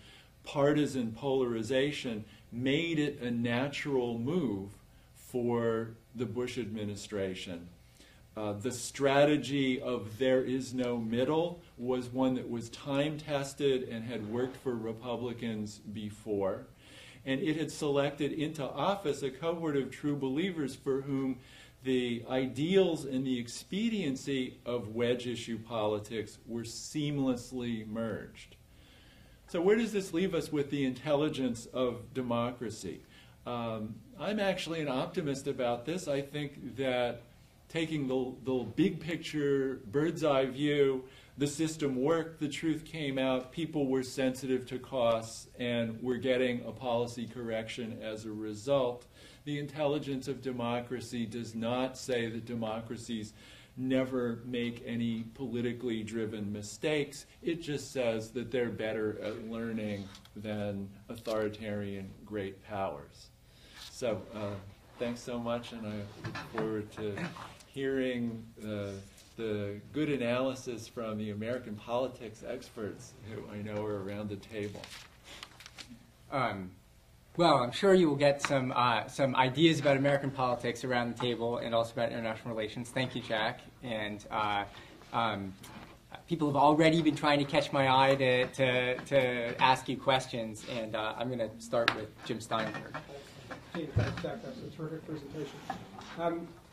partisan polarization made it a natural move for the Bush administration. The strategy of there is no middle was one that was time-tested and had worked for Republicans before. And it had selected into office a cohort of true believers for whom the ideals and the expediency of wedge issue politics were seamlessly merged. So where does this leave us with the intelligence of democracy? I'm actually an optimist about this. I think that taking the big picture, bird's eye view, the system worked, the truth came out, people were sensitive to costs, and we're getting a policy correction as a result. The intelligence of democracy does not say that democracies never make any politically driven mistakes. It just says that they're better at learning than authoritarian great powers. So thanks so much, and I look forward to hearing the good analysis from the American politics experts who I know are around the table. Well, I'm sure you will get some ideas about American politics around the table, and also about international relations. Thank you, Jack. And people have already been trying to catch my eye to ask you questions, and I'm going to start with Jim Steinberg. Thanks, Jack. That's a terrific presentation.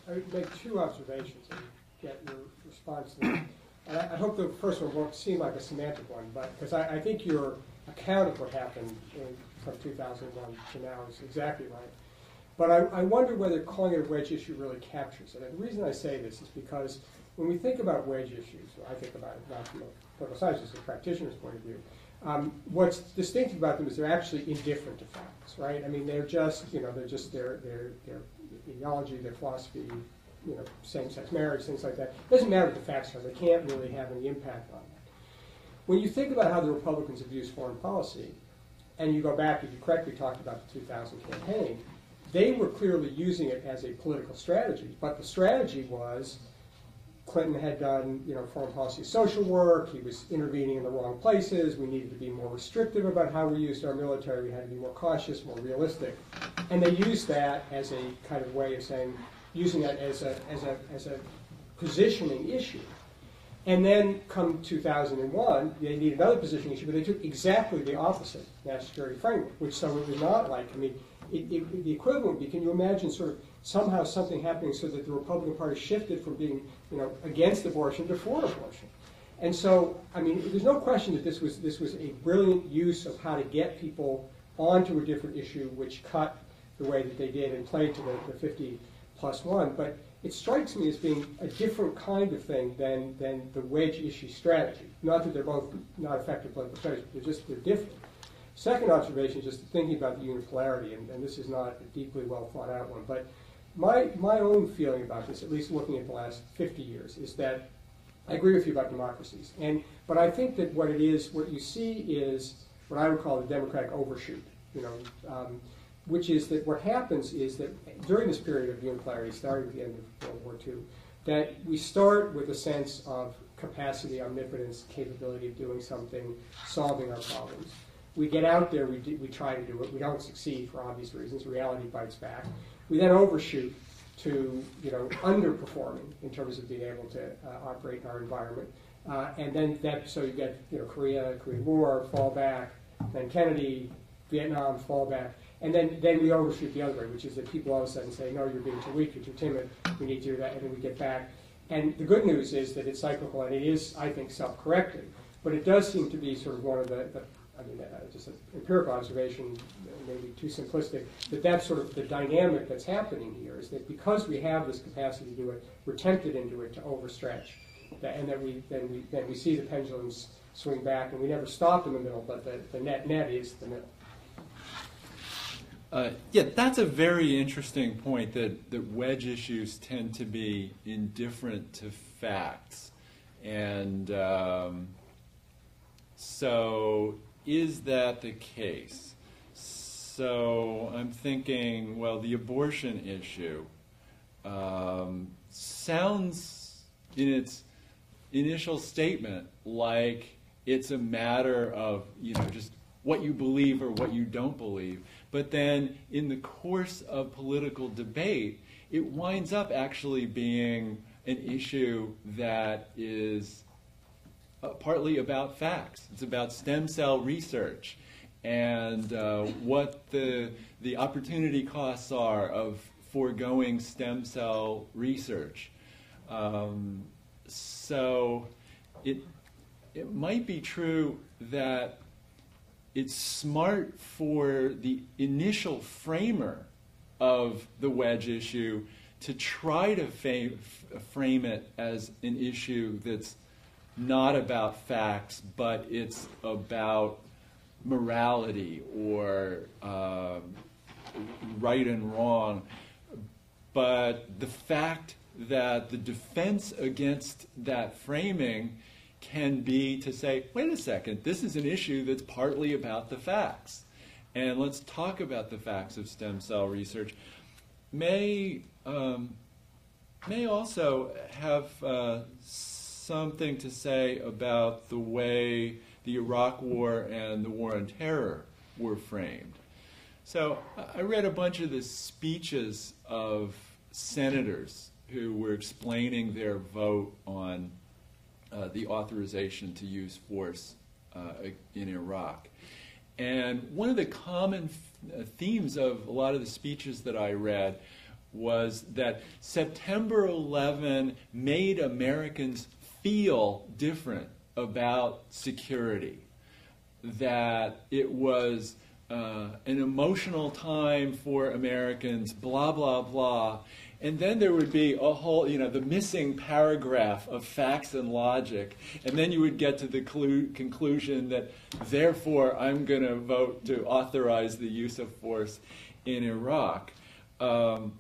I would make 2 observations and get your response to them. And I hope the first one won't seem like a semantic one, but because I think your account of what happened from 2001 to now is exactly right. But I wonder whether calling it a wedge issue really captures it. And the reason I say this is because when we think about wedge issues, or I think about it not from a political scientist, a practitioner's point of view, what's distinctive about them is they're actually indifferent to facts, right? I mean, they're just, their ideology, their philosophy, same-sex marriage, things like that. It doesn't matter what the facts are. They can't really have any impact on that. When you think about how the Republicans have used foreign policy, and you go back, as you correctly talked about the 2000 campaign, they were clearly using it as a political strategy. But the strategy was Clinton had done, foreign policy social work. He was intervening in the wrong places. We needed to be more restrictive about how we used our military. We had to be more cautious, more realistic. And they used that as a kind of way of saying, using that as a positioning issue. And then come 2001, they need another positioning issue, but they took exactly the opposite national security framework, which so it was not like, the equivalent would be, can you imagine sort of somehow something happening so that the Republican Party shifted from being, against abortion to for abortion? And so, I mean, there's no question that this was a brilliant use of how to get people onto a different issue, which cut the way that they did and played to the 50+1. But it strikes me as being a different kind of thing than the wedge issue strategy. Not that they're both not effective political strategies, but they're different. Second observation, just thinking about the unipolarity, and this is not a deeply well thought out one, but my own feeling about this, at least looking at the last 50 years, is that I agree with you about democracies. But I think that what you see is what I would call the democratic overshoot, which is that what happens is that during this period of unipolarity, starting at the end of World War II, that we start with a sense of capacity, omnipotence, capability of doing something, solving our problems. We get out there, we try to do it, we don't succeed for obvious reasons, reality bites back. We then overshoot to underperforming in terms of being able to operate in our environment. And then so you get Korean War, fall back, then Kennedy, Vietnam, fall back. And then we overshoot the other way, which is that people all of a sudden say, no, you're being too weak, you're too timid, we need to do that, and then we get back. And the good news is that it's cyclical, and it is, I think, self-correcting. But it does seem to be sort of one of just an empirical observation, maybe too simplistic, that's sort of the dynamic that's happening here, is that because we have this capacity to do it, we're tempted into it to overstretch. And then we see the pendulums swing back, and we never stop in the middle, but the net is the middle. Yeah, that's a very interesting point, that wedge issues tend to be indifferent to facts. And so is that the case? So I'm thinking, well, the abortion issue sounds in its initial statement like it's a matter of, just what you believe or what you don't believe. But then in the course of political debate, it winds up actually being an issue that is partly about facts. It's about stem cell research and what the opportunity costs are of foregoing stem cell research. So it might be true that it's smart for the initial framer of the wedge issue to try to frame it as an issue that's not about facts, but it's about morality or right and wrong. But the fact that the defense against that framing can be to say, wait a second, this is an issue that's partly about the facts. And let's talk about the facts of stem cell research. May also have something to say about the way the Iraq War and the War on Terror were framed. So I read a bunch of the speeches of senators who were explaining their vote on the authorization to use force in Iraq. And one of the common themes of a lot of the speeches that I read was that September 11 made Americans feel different about security, that it was an emotional time for Americans, blah, blah, blah. And then there would be a whole, the missing paragraph of facts and logic. And then you would get to the conclusion that, therefore, I'm going to vote to authorize the use of force in Iraq. In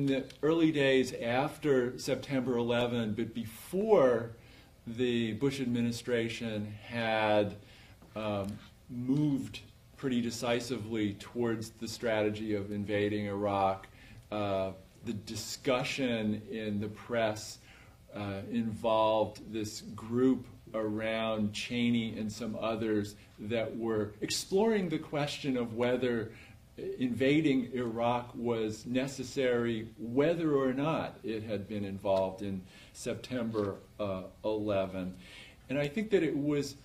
the early days after September 11, but before the Bush administration had moved pretty decisively towards the strategy of invading Iraq, the discussion in the press involved this group around Cheney and some others that were exploring the question of whether invading Iraq was necessary, whether or not it had been involved in September 11. And I think that it was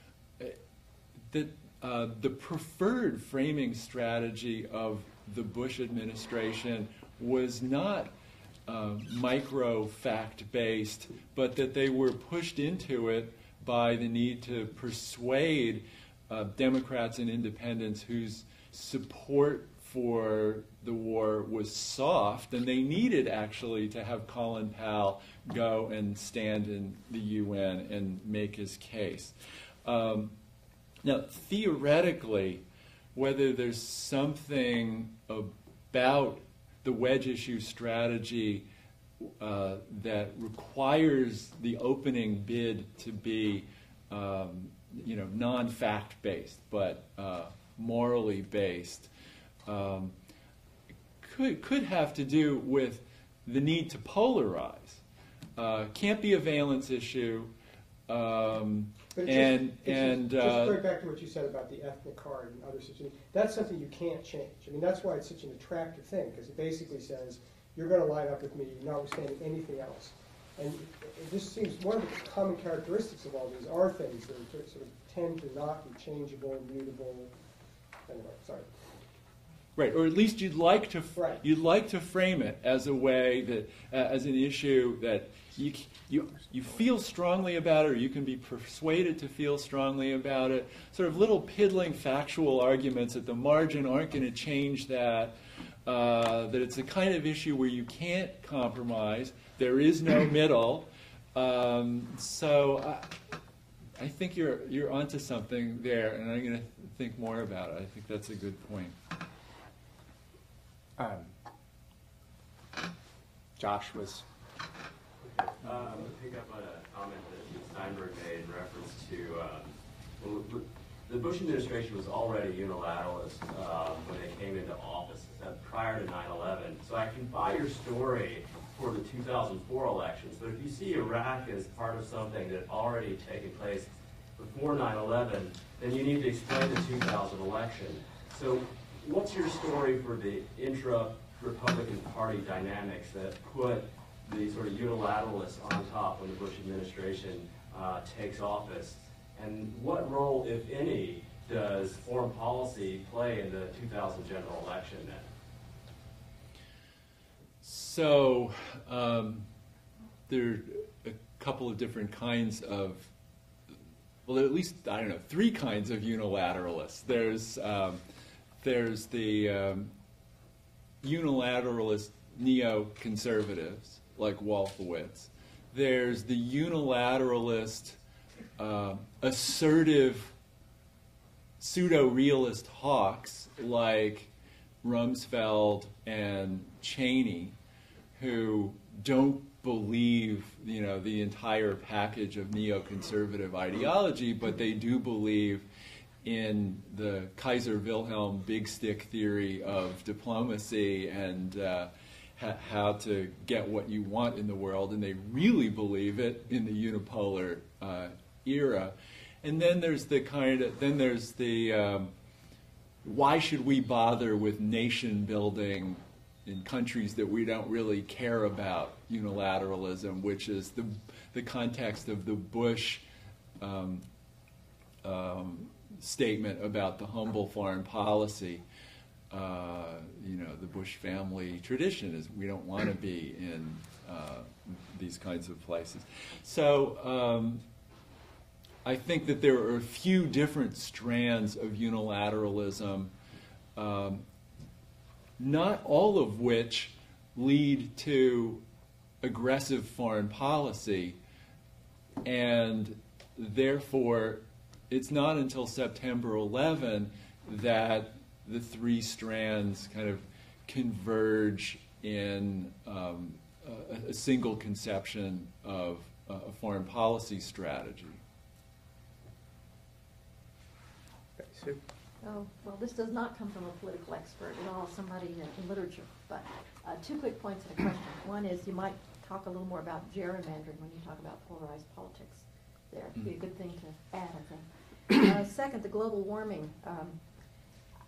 that the preferred framing strategy of the Bush administration was not micro fact-based, but that they were pushed into it by the need to persuade Democrats and independents whose support for the war was soft, and they needed actually to have Colin Powell go and stand in the UN and make his case. Now, theoretically, whether there's something about the wedge issue strategy that requires the opening bid to be, non-fact based, but morally based, could have to do with the need to polarize. Can't be a valence issue. But just going back to what you said about the ethnic card and other situations, that's something you can't change. I mean, that's why it's such an attractive thing, because it basically says, you're going to line up with me notwithstanding anything else. And it just seems one of the common characteristics of all these are things that are sort of tend to not be changeable, mutable. Anyway, sorry. Right, or at least you'd like to frame it as a way that, as an issue that you feel strongly about it, or you can be persuaded to feel strongly about it. Sort of little piddling factual arguments at the margin aren't going to change that. That it's a kind of issue where you can't compromise. There is no middle. So I think you're onto something there, and I'm going to think more about it. I think that's a good point. Josh was. I'm going to pick up on a comment that Steinberg made in reference to the Bush administration was already unilateralist when they came into office prior to 9/11. So I can buy your story for the 2004 elections, but if you see Iraq as part of something that had already taken place before 9/11, then you need to explain the 2000 election. So what's your story for the intra-Republican Party dynamics that put the sort of unilateralists on top when the Bush administration takes office? And what role, if any, does foreign policy play in the 2000 general election then? So there are a couple of different kinds of, well, at least, I don't know, three kinds of unilateralists. There's the unilateralist neoconservatives, like Wolfowitz. There's the unilateralist, assertive, pseudo-realist hawks, like Rumsfeld and Cheney, who don't believe, the entire package of neoconservative ideology, but they do believe in the Kaiser Wilhelm big stick theory of diplomacy and how to get what you want in the world, and they really believe it in the unipolar era. And then there's the why should we bother with nation building in countries that we don't really care about unilateralism, which is the context of the Bush statement about the humble foreign policy. The Bush family tradition is we don't want to be in these kinds of places. So I think that there are a few different strands of unilateralism, not all of which lead to aggressive foreign policy, and therefore it's not until September 11 that the three strands kind of converge in a single conception of a foreign policy strategy. Oh, well, this does not come from a political expert at all, somebody in literature. But two quick points and a question. One is you might talk a little more about gerrymandering when you talk about polarized politics. There would be a good thing to add, I think. Second, the global warming.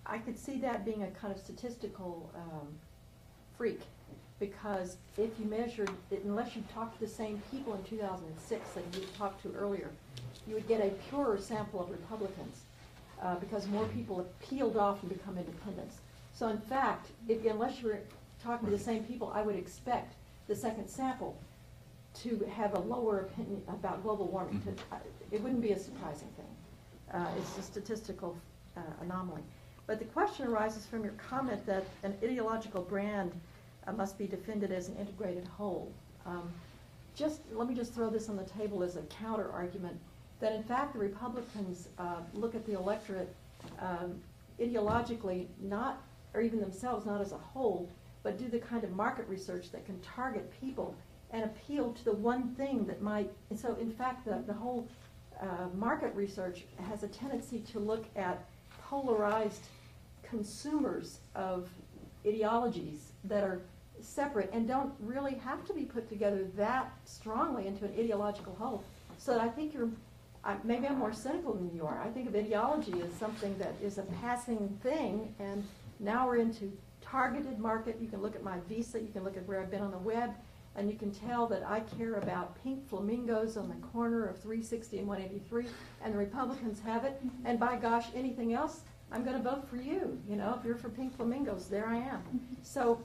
I could see that being a kind of statistical freak, because if you measured it, unless you talked to the same people in 2006 that you talked to earlier, you would get a purer sample of Republicans. because more people have peeled off and become independents. So in fact, unless you were talking to the same people, I would expect the second sample to have a lower opinion about global warming. It wouldn't be a surprising thing. It's a statistical anomaly. But the question arises from your comment that an ideological brand must be defended as an integrated whole. Let me just throw this on the table as a counter argument, that in fact the Republicans look at the electorate ideologically, not, or even themselves, not as a whole, but do the kind of market research that can target people and appeal to the one thing that might, and so in fact the whole market research has a tendency to look at polarized consumers of ideologies that are separate and don't really have to be put together that strongly into an ideological whole. So I think maybe I'm more cynical than you are. I think of ideology as something that is a passing thing, and now we're into targeted market. You can look at my visa, you can look at where I've been on the web, and you can tell that I care about pink flamingos on the corner of 360 and 183, and the Republicans have it, and by gosh, anything else, I'm going to vote for you. You know, if you're for pink flamingos, there I am. So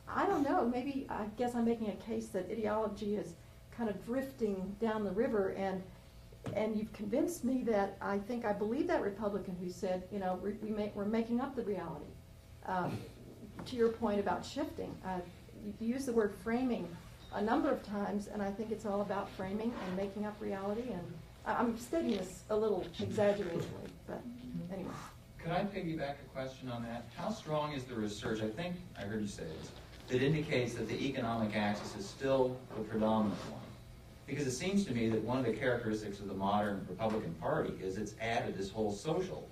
I don't know, maybe I guess I'm making a case that ideology is kind of drifting down the river, and you've convinced me that I think I believe that Republican who said, you know, we're making up the reality. To your point about shifting, you use the word framing a number of times, and I think it's all about framing and making up reality, and I'm stating this a little exaggeratedly, but anyway. Could I piggyback a question on that? How strong is the research, I think I heard you say this, that indicates that the economic axis is still the predominant one? Because it seems to me that one of the characteristics of the modern Republican Party is it's added this whole social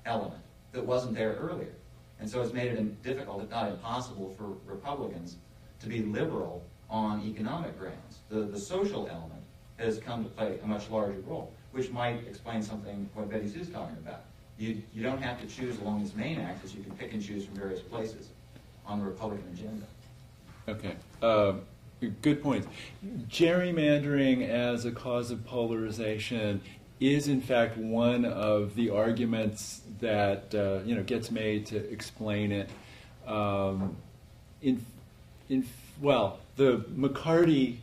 element that wasn't there earlier. And so it's made it difficult, if not impossible, for Republicans to be liberal on economic grounds. The social element has come to play a much larger role, which might explain something what Betty Sue's talking about. You don't have to choose along this main axis. You can pick and choose from various places on the Republican agenda. Okay. Good point. Gerrymandering as a cause of polarization is, in fact, one of the arguments that gets made to explain it. Well, the McCarty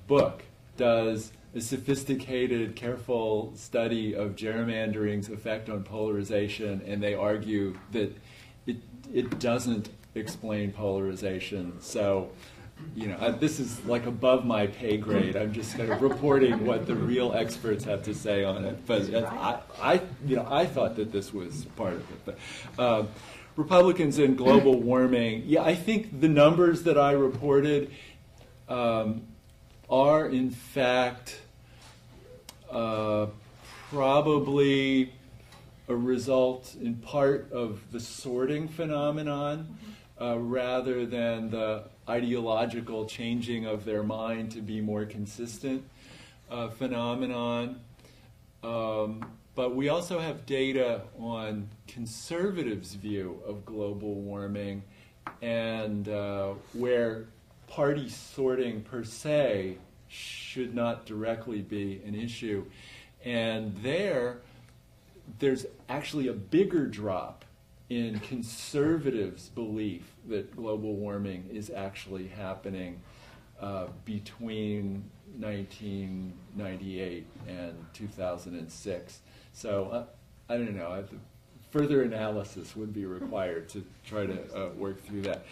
book does a sophisticated, careful study of gerrymandering's effect on polarization, and they argue that it doesn't explain polarization. So, this is like above my pay grade. I'm just kind of reporting what the real experts have to say on it. But I thought that this was part of it. But Republicans and global warming, yeah, I think the numbers that I reported are in fact probably a result in part of the sorting phenomenon rather than the ideological changing of their mind to be more consistent phenomenon. But we also have data on conservatives' view of global warming, and where party sorting per se should not directly be an issue. And there's actually a bigger drop in conservatives' belief that global warming is actually happening between 1998 and 2006. So I don't know. Further analysis would be required to try to work through that.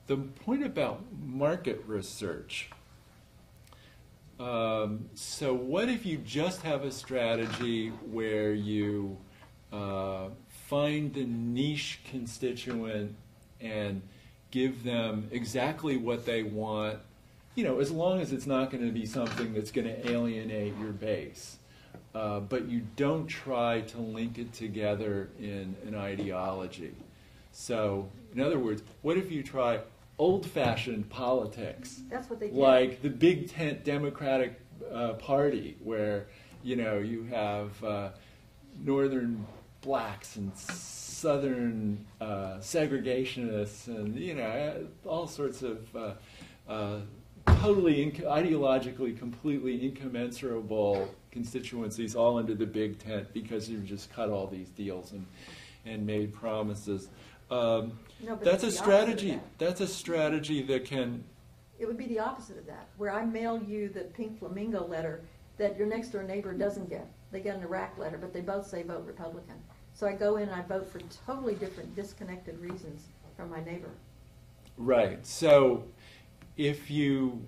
The point about market research. So what if you just have a strategy where you find the niche constituent and give them exactly what they want, as long as it's not going to be something that's going to alienate your base. But you don't try to link it together in an ideology. So, in other words, what if you try old-fashioned politics? That's what they do. Like the Big Tent Democratic Party, where, you have northern blacks and southern segregationists and, all sorts of totally ideologically completely incommensurable constituencies all under the big tent because you've just cut all these deals and made promises. No, but That's a it's the opposite of strategy. that. That's a strategy that can. It would be the opposite of that, where I mail you the pink flamingo letter that your next door neighbor doesn't get. They get an Iraq letter, but they both say vote Republican. So I go in and I vote for totally different, disconnected reasons from my neighbor. Right. So if you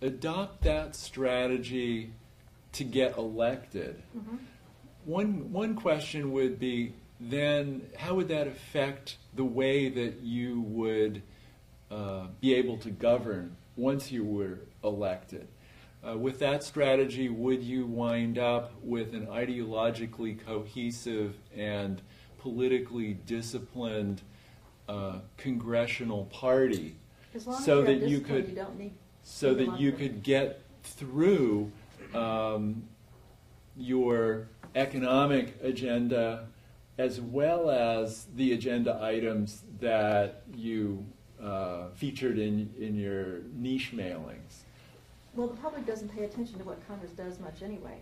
adopt that strategy to get elected, one question would be, then how would that affect the way that you would be able to govern once you were elected? With that strategy, would you wind up with an ideologically cohesive and politically disciplined congressional party, As long so as that you're you disciplined, could you don't need so that you ideological- could get through your economic agenda as well as the agenda items that you featured in your niche mailings? Well, the public doesn't pay attention to what Congress does much anyway,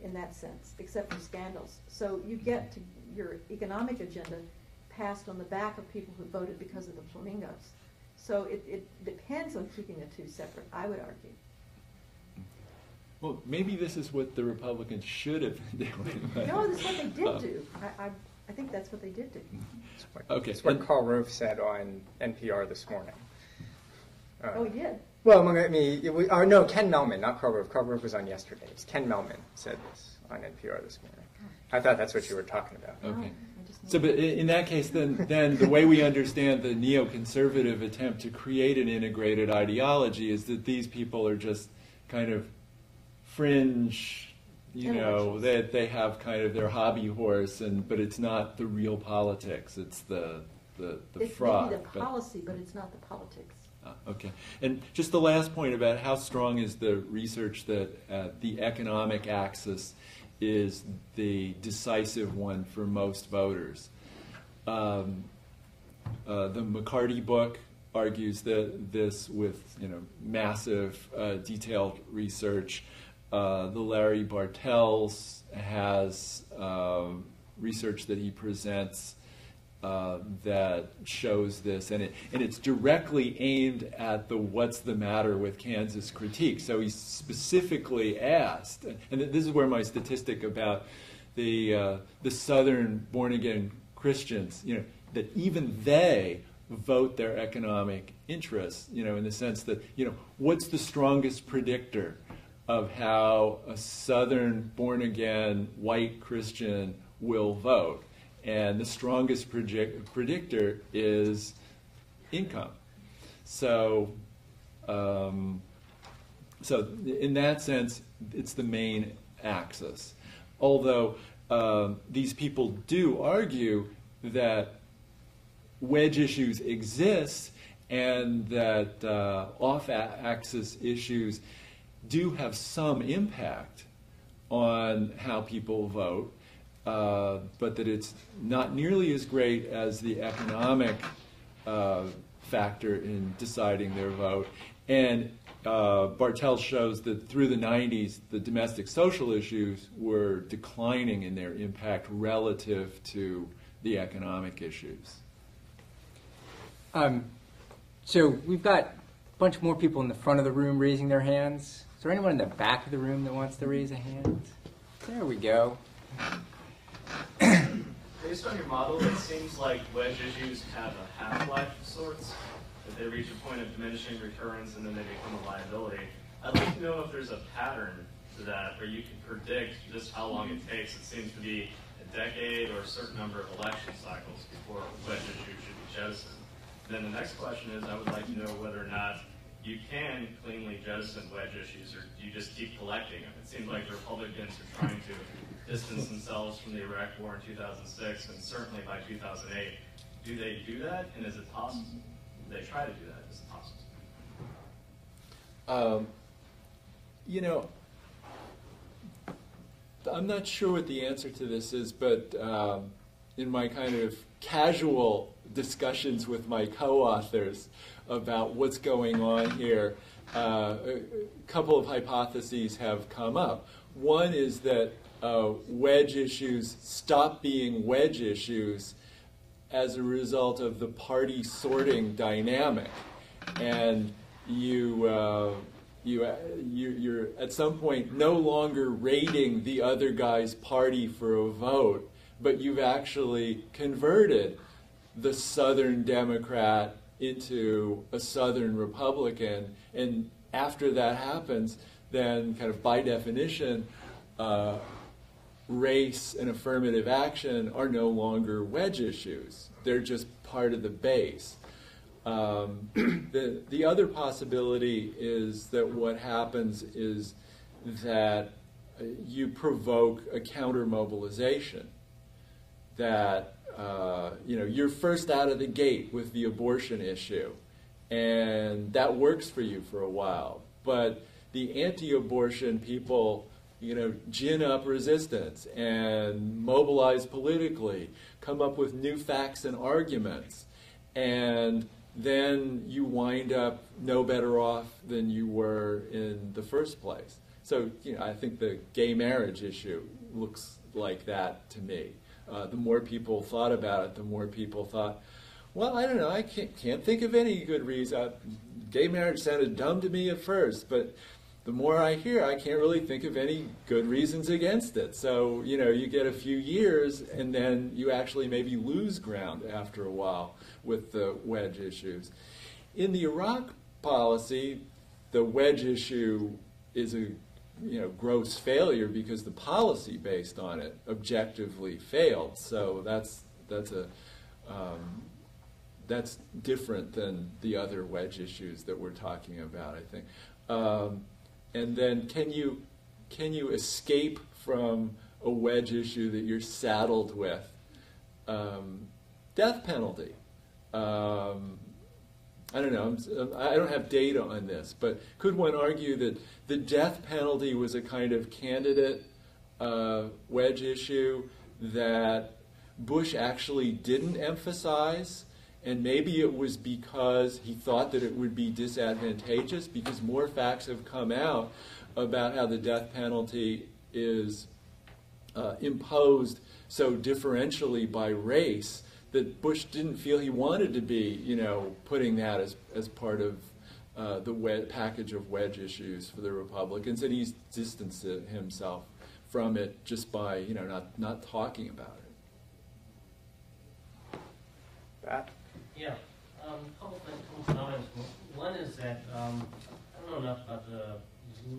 in that sense, except for scandals. So you get to your economic agenda passed on the back of people who voted because of the flamingos. So it depends on keeping the two separate, I would argue. Well, maybe this is what the Republicans should have been doing. No, that's what they did do. I think that's what they did do. Okay. That's what Karl Rove said on NPR this morning. Oh, he did? Well, I mean, no, Ken Melman, not Karl Rove. Karl Rove was on yesterday. It's Ken Melman said this on NPR this morning. I thought that's what you were talking about. Okay. I just So, but in that case, then the way we understand the neoconservative attempt to create an integrated ideology is that these people are just kind of fringe, that they have kind of their hobby horse, but it's not the real politics. It's the It's fraud. maybe the policy, but it's not the politics. Okay. And just the last point about how strong is the research that the economic axis is the decisive one for most voters. The McCarty book argues that this with massive detailed research. The Larry Bartels has research that he presents that shows this, and it's directly aimed at the what's the matter with Kansas critique. So he specifically asked, and this is where my statistic about the Southern born-again Christians, that even they vote their economic interests, in the sense that, what's the strongest predictor of how a Southern born-again white Christian will vote? And the strongest predictor is income. So, so in that sense, it's the main axis. Although these people do argue that wedge issues exist and that off-axis issues do have some impact on how people vote. But that it's not nearly as great as the economic factor in deciding their vote. And Bartels shows that through the 90s, the domestic social issues were declining in their impact relative to the economic issues. So we've got a bunch more people in the front of the room raising their hands. Is there anyone in the back of the room that wants to raise a hand? There we go. Based on your model, it seems like wedge issues have a half-life of sorts, that they reach a point of diminishing recurrence and then they become a liability. I'd like to know if there's a pattern to that where you can predict just how long it takes. It seems to be a decade or a certain number of election cycles before a wedge issue should be jettisoned. And then the next question is, I would like to know whether or not you can cleanly jettison wedge issues, or do you just keep collecting them? It seems like the Republicans are trying to distance themselves from the Iraq War in 2006 and certainly by 2008. Do they do that, and is it possible? Do they try to do that? Is it possible? I'm not sure what the answer to this is, but in my kind of casual discussions with my co-authors about what's going on here, a couple of hypotheses have come up. One is that wedge issues stop being wedge issues as a result of the party sorting dynamic, and you're at some point no longer rating the other guy's party for a vote, but you've actually converted the Southern Democrat into a Southern Republican, and after that happens, then kind of by definition, race and affirmative action are no longer wedge issues. They're just part of the base. The other possibility is that what happens is that you provoke a counter-mobilization, that you're first out of the gate with the abortion issue, and that works for you for a while, but the anti-abortion people gin up resistance and mobilize politically, come up with new facts and arguments, and then you wind up no better off than you were in the first place. So, I think the gay marriage issue looks like that to me. The more people thought about it, the more people thought, well, I don't know, I can't think of any good reason. Gay marriage sounded dumb to me at first, but the more I hear, I can't really think of any good reasons against it. So, you get a few years, and then you actually maybe lose ground after a while with the wedge issues. In the Iraq policy, the wedge issue is a gross failure because the policy based on it objectively failed. So that's different than the other wedge issues that we're talking about, I think. And then can you escape from a wedge issue that you're saddled with? Death penalty. I don't know, I don't have data on this, but could one argue that the death penalty was a kind of candidate wedge issue that Bush actually didn't emphasize, and maybe it was because he thought that it would be disadvantageous, because more facts have come out about how the death penalty is imposed so differentially by race that Bush didn't feel he wanted to be, putting that as part of the package of wedge issues for the Republicans, and he's distanced himself from it just by, not talking about it. Pat? Yeah, a couple comments. One is that I don't know enough about the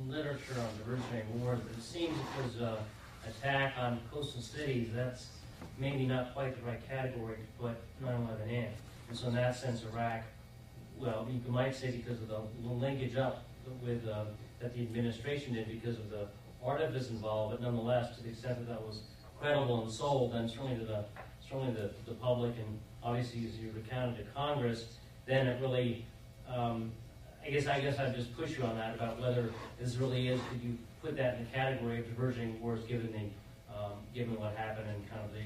literature on diversionary wars, but it seems it was an attack on coastal cities. That's maybe not quite the right category to put 9/11 in. And so in that sense, Iraq, well, you might say because of the linkage up with that the administration did because of the artifice involved, but nonetheless, to the extent that that was credible and sold, then certainly the public, and obviously as you recounted to Congress, then it really, I guess I'd just push you on that about whether this really is, could you put that in the category of diversionary wars given what happened and kind of the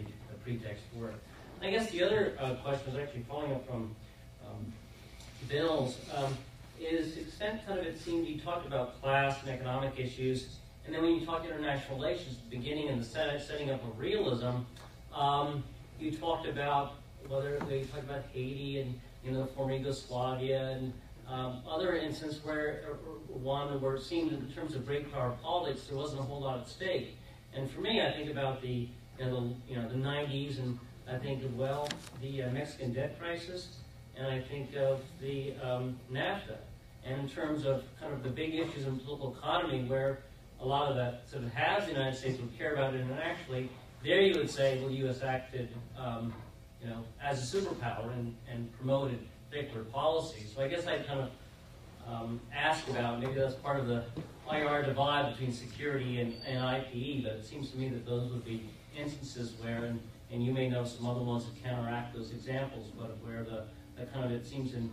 pretext for it. And I guess the other question is actually following up from Bill's, is the extent kind of it seemed you talked about class and economic issues, and then when you talk international relations, the beginning and the setting up of realism, you talked about Haiti and former Yugoslavia and other instances where where it seemed in terms of great power politics there wasn't a whole lot at stake. And for me, I think about the 90s, and I think of the Mexican debt crisis, and I think of the NAFTA, and in terms of kind of the big issues in political economy where a lot of that sort of has the United States would care about it, and actually there you would say, well, the U.S. acted as a superpower and promoted particular policies. So I guess I'd kind of ask about, maybe that's part of the IR divide between security and IPE, but it seems to me that those would be instances where, and you may know some other ones that counteract those examples, but where the kind of, it seems in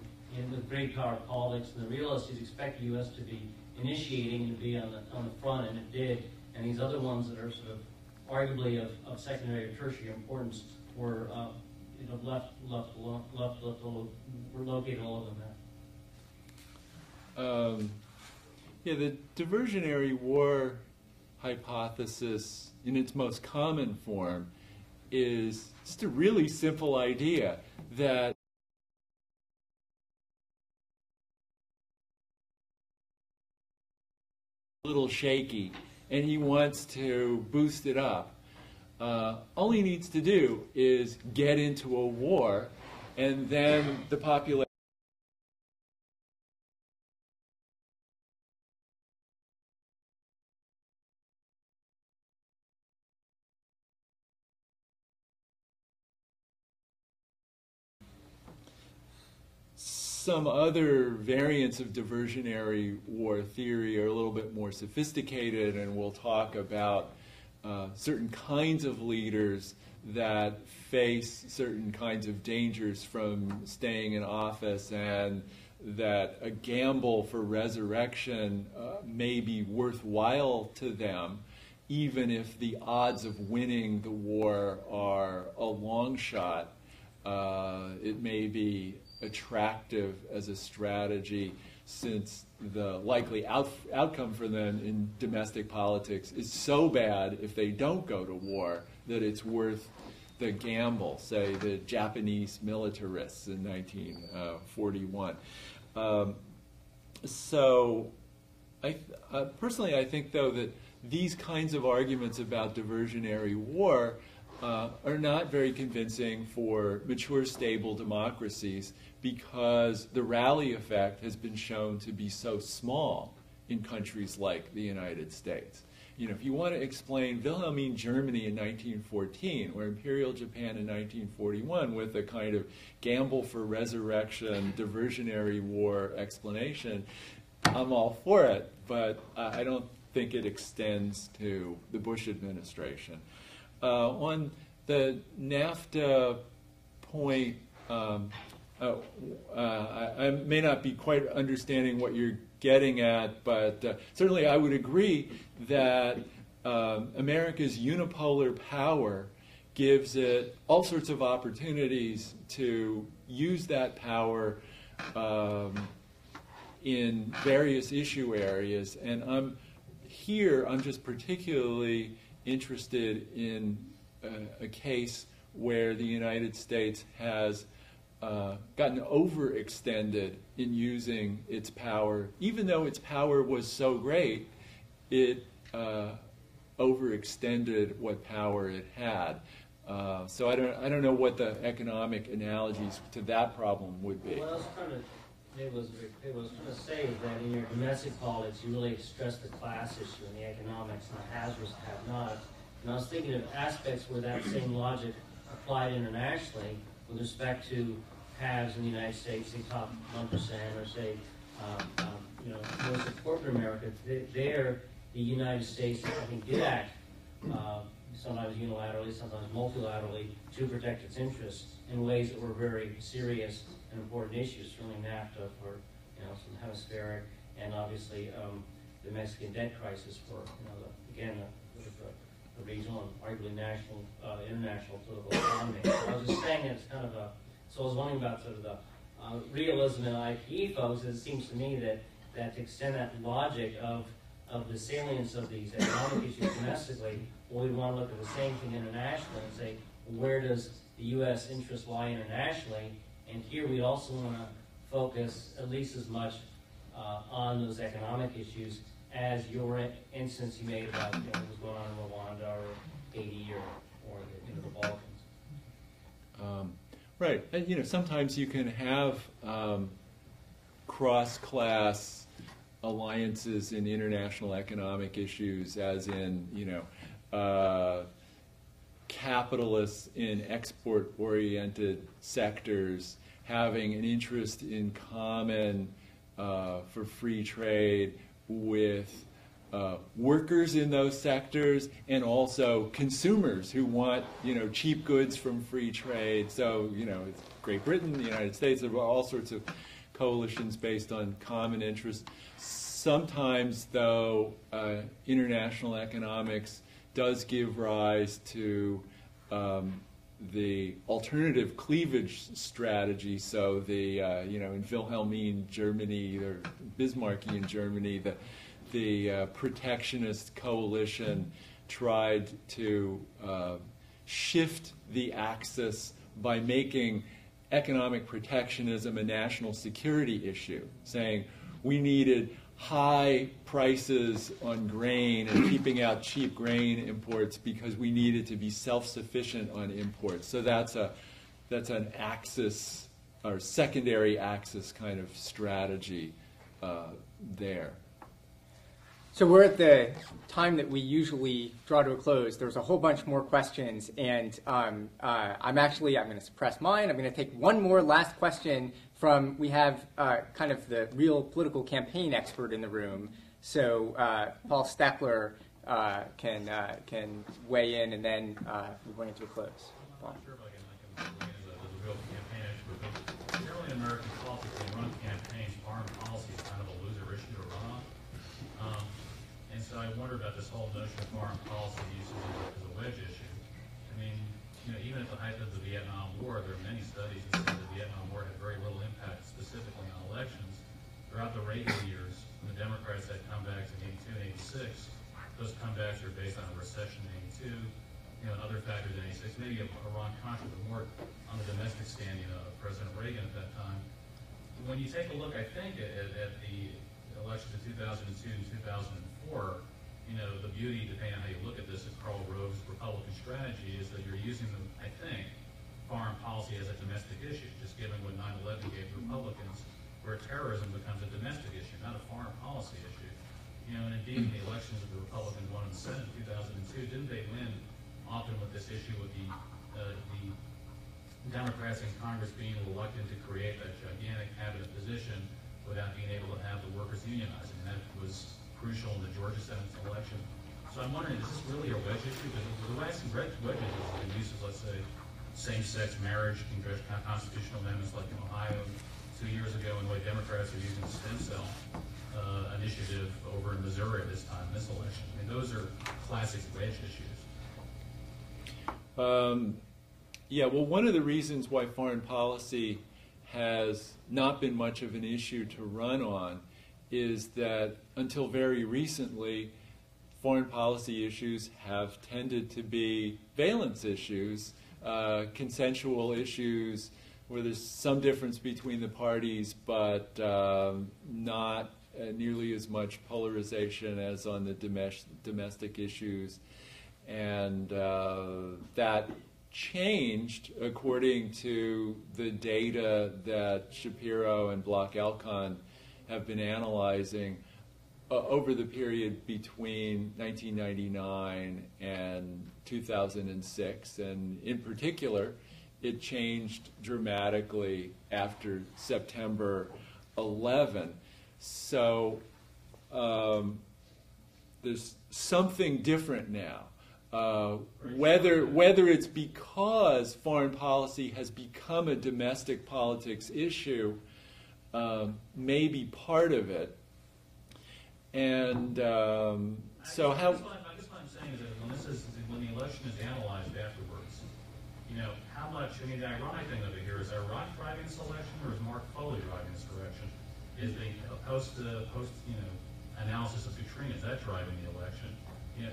with great power politics and the realists, you'd expect the U.S. to be initiating and to be on the front, and it did, and these other ones that are sort of arguably of secondary or tertiary importance were left located all of them there. The diversionary war hypothesis in its most common form is just a really simple idea that a little shaky and he wants to boost it up. All he needs to do is get into a war, and then the population some other variants of diversionary war theory are a little bit more sophisticated, and we'll talk about certain kinds of leaders that face certain kinds of dangers from staying in office, and that a gamble for resurrection may be worthwhile to them, even if the odds of winning the war are a long shot. It may be attractive as a strategy, since the likely outcome for them in domestic politics is so bad if they don't go to war that it's worth the gamble, say the Japanese militarists in 1941. So personally, I think, though, that these kinds of arguments about diversionary war are not very convincing for mature, stable democracies, because the rally effect has been shown to be so small in countries like the United States. You know, if you want to explain Wilhelmine Germany in 1914 or Imperial Japan in 1941 with a kind of gamble for resurrection, diversionary war explanation, I'm all for it, but I don't think it extends to the Bush administration. On the NAFTA point, I may not be quite understanding what you're getting at, but certainly I would agree that America's unipolar power gives it all sorts of opportunities to use that power in various issue areas. And I'm just particularly interested in a case where the United States has gotten overextended in using its power. Even though its power was so great, it overextended what power it had. So I don't know what the economic analogies to that problem would be. Well, it was trying to say that in your domestic politics, you really stress the class issue and the economics and the has versus have not. And I was thinking of aspects where that same logic applied internationally with respect to haves in the United States, say top 1%, or say, most of corporate America. There, the United States, I think, did act sometimes unilaterally, sometimes multilaterally, to protect its interests in ways that were very serious and important issues. Certainly NAFTA for some hemispheric, and obviously the Mexican debt crisis for the regional and arguably national, international political economy. So I was just saying that it's kind of a. So I was wondering about sort of the realism in IPE folks. It seems to me that to extend that logic of the salience of these economic issues domestically, we want to look at the same thing internationally and say, where does the U.S. interest lie internationally? And here we also want to focus at least as much on those economic issues as your instance you made about what was going on in Rwanda or Haiti or the Balkans. Right, and sometimes you can have cross-class alliances in international economic issues, as in capitalists in export-oriented sectors having an interest in common for free trade with workers in those sectors, and also consumers who want cheap goods from free trade. So it's Great Britain, the United States, there are all sorts of coalitions based on common interests. Sometimes, though, international economics does give rise to the alternative cleavage strategy. So in Wilhelmine Germany or Bismarckian Germany, the protectionist coalition tried to shift the axis by making economic protectionism a national security issue, saying we needed high prices on grain and keeping out cheap grain imports because we needed to be self-sufficient on imports. So that's an axis or secondary axis kind of strategy there. So we're at the time that we usually draw to a close. There's a whole bunch more questions, and I'm going to suppress mine. I'm going to take one more last question from, we have kind of the real political campaign expert in the room. So Paul Steckler can weigh in, and then we're going into a close. Paul. I'm not sure if I can weigh in as a real campaign expert, but generally in American politics, when you run campaigns, foreign policy is kind of a loser issue to run on. And so I wonder about this whole notion of foreign policy use as a wedge issue. I mean, even at the height of the Vietnam War, there are many studies that say the Vietnam War had very little impact specifically on elections. Throughout the Reagan years, when the Democrats had comebacks in 82 and 86, those comebacks are based on a recession in 82, and other factors in 86, maybe Iran-Contra, but more on the domestic standing of President Reagan at that time. When you take a look, I think, at the elections of 2002 and 2004, the beauty, depending on how you look at this, of Karl Rove's Republican strategy is that you're using, I think, foreign policy as a domestic issue, just given what 9/11 gave Republicans, where terrorism becomes a domestic issue, not a foreign policy issue. And indeed, in the elections of the Republicans won in the Senate in 2002, didn't they win often with this issue with the Democrats in Congress being reluctant to create that gigantic cabinet position without being able to have the workers unionizing? That was crucial in the Georgia Senate election. So I'm wondering, is this really a wedge issue? Because the way I see wedges is the use of, let's say, same-sex marriage, constitutional amendments like in Ohio 2 years ago, and the way Democrats are using the stem cell initiative over in Missouri at this time, this election. I mean, those are classic wedge issues. Yeah, well, one of the reasons why foreign policy has not been much of an issue to run on is that until very recently, foreign policy issues have tended to be valence issues, consensual issues, where there's some difference between the parties, but not nearly as much polarization as on the domestic issues. And that changed according to the data that Shapiro and Bloch-Elkan have been analyzing over the period between 1999 and 2006. And in particular, it changed dramatically after September 11. So there's something different now. Whether it's because foreign policy has become a domestic politics issue may be part of it. And so how... I guess what I'm saying is that when the election is analyzed afterwards, how much, the ironic thing over here, is Iraq driving this election or is Mark Foley driving this election? Is the post analysis of Katrina, is that driving the election?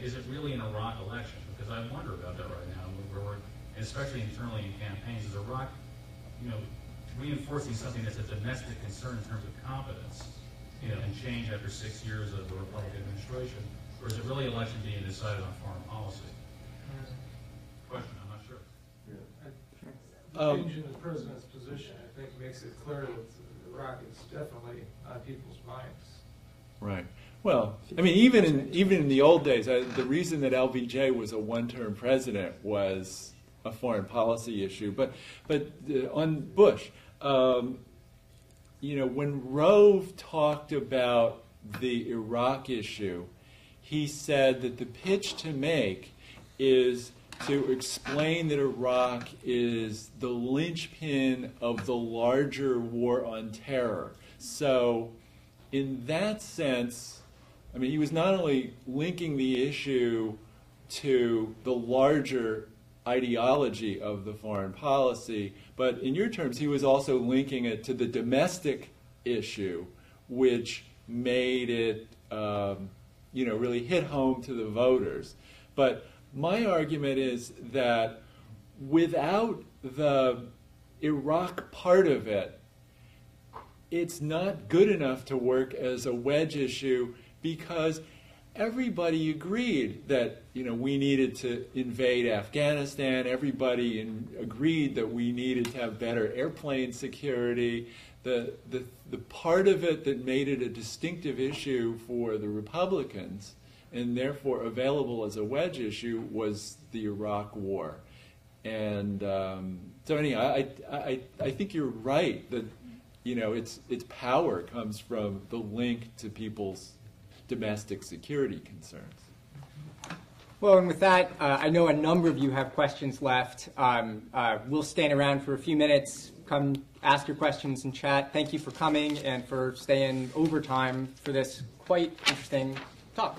Is it really an Iraq election? Because I wonder about that right now, especially internally in campaigns. Is Iraq, reinforcing something that's a domestic concern in terms of competence, and change after 6 years of the Republican administration, or is it really election being decided on foreign policy? Question, I'm not sure. The change in the president's position, I think, makes it clear that Iraq is definitely on people's minds. Right. Well, even in the old days, the reason that LBJ was a one-term president was a foreign policy issue. But on Bush, when Rove talked about the Iraq issue, he said that the pitch to make is to explain that Iraq is the linchpin of the larger war on terror. So in that sense, he was not only linking the issue to the larger ideology of the foreign policy, but in your terms, he was also linking it to the domestic issue, which made it really hit home to the voters. But my argument is that without the Iraq part of it, it's not good enough to work as a wedge issue, because everybody agreed that we needed to invade Afghanistan. Everybody agreed that we needed to have better airplane security. The part of it that made it a distinctive issue for the Republicans, and therefore available as a wedge issue, was the Iraq War. And so anyhow, I think you're right that its power comes from the link to people's domestic security concerns. Well, and with that, I know a number of you have questions left. We'll stand around for a few minutes. Come ask your questions and chat. Thank you for coming and for staying overtime for this quite interesting talk.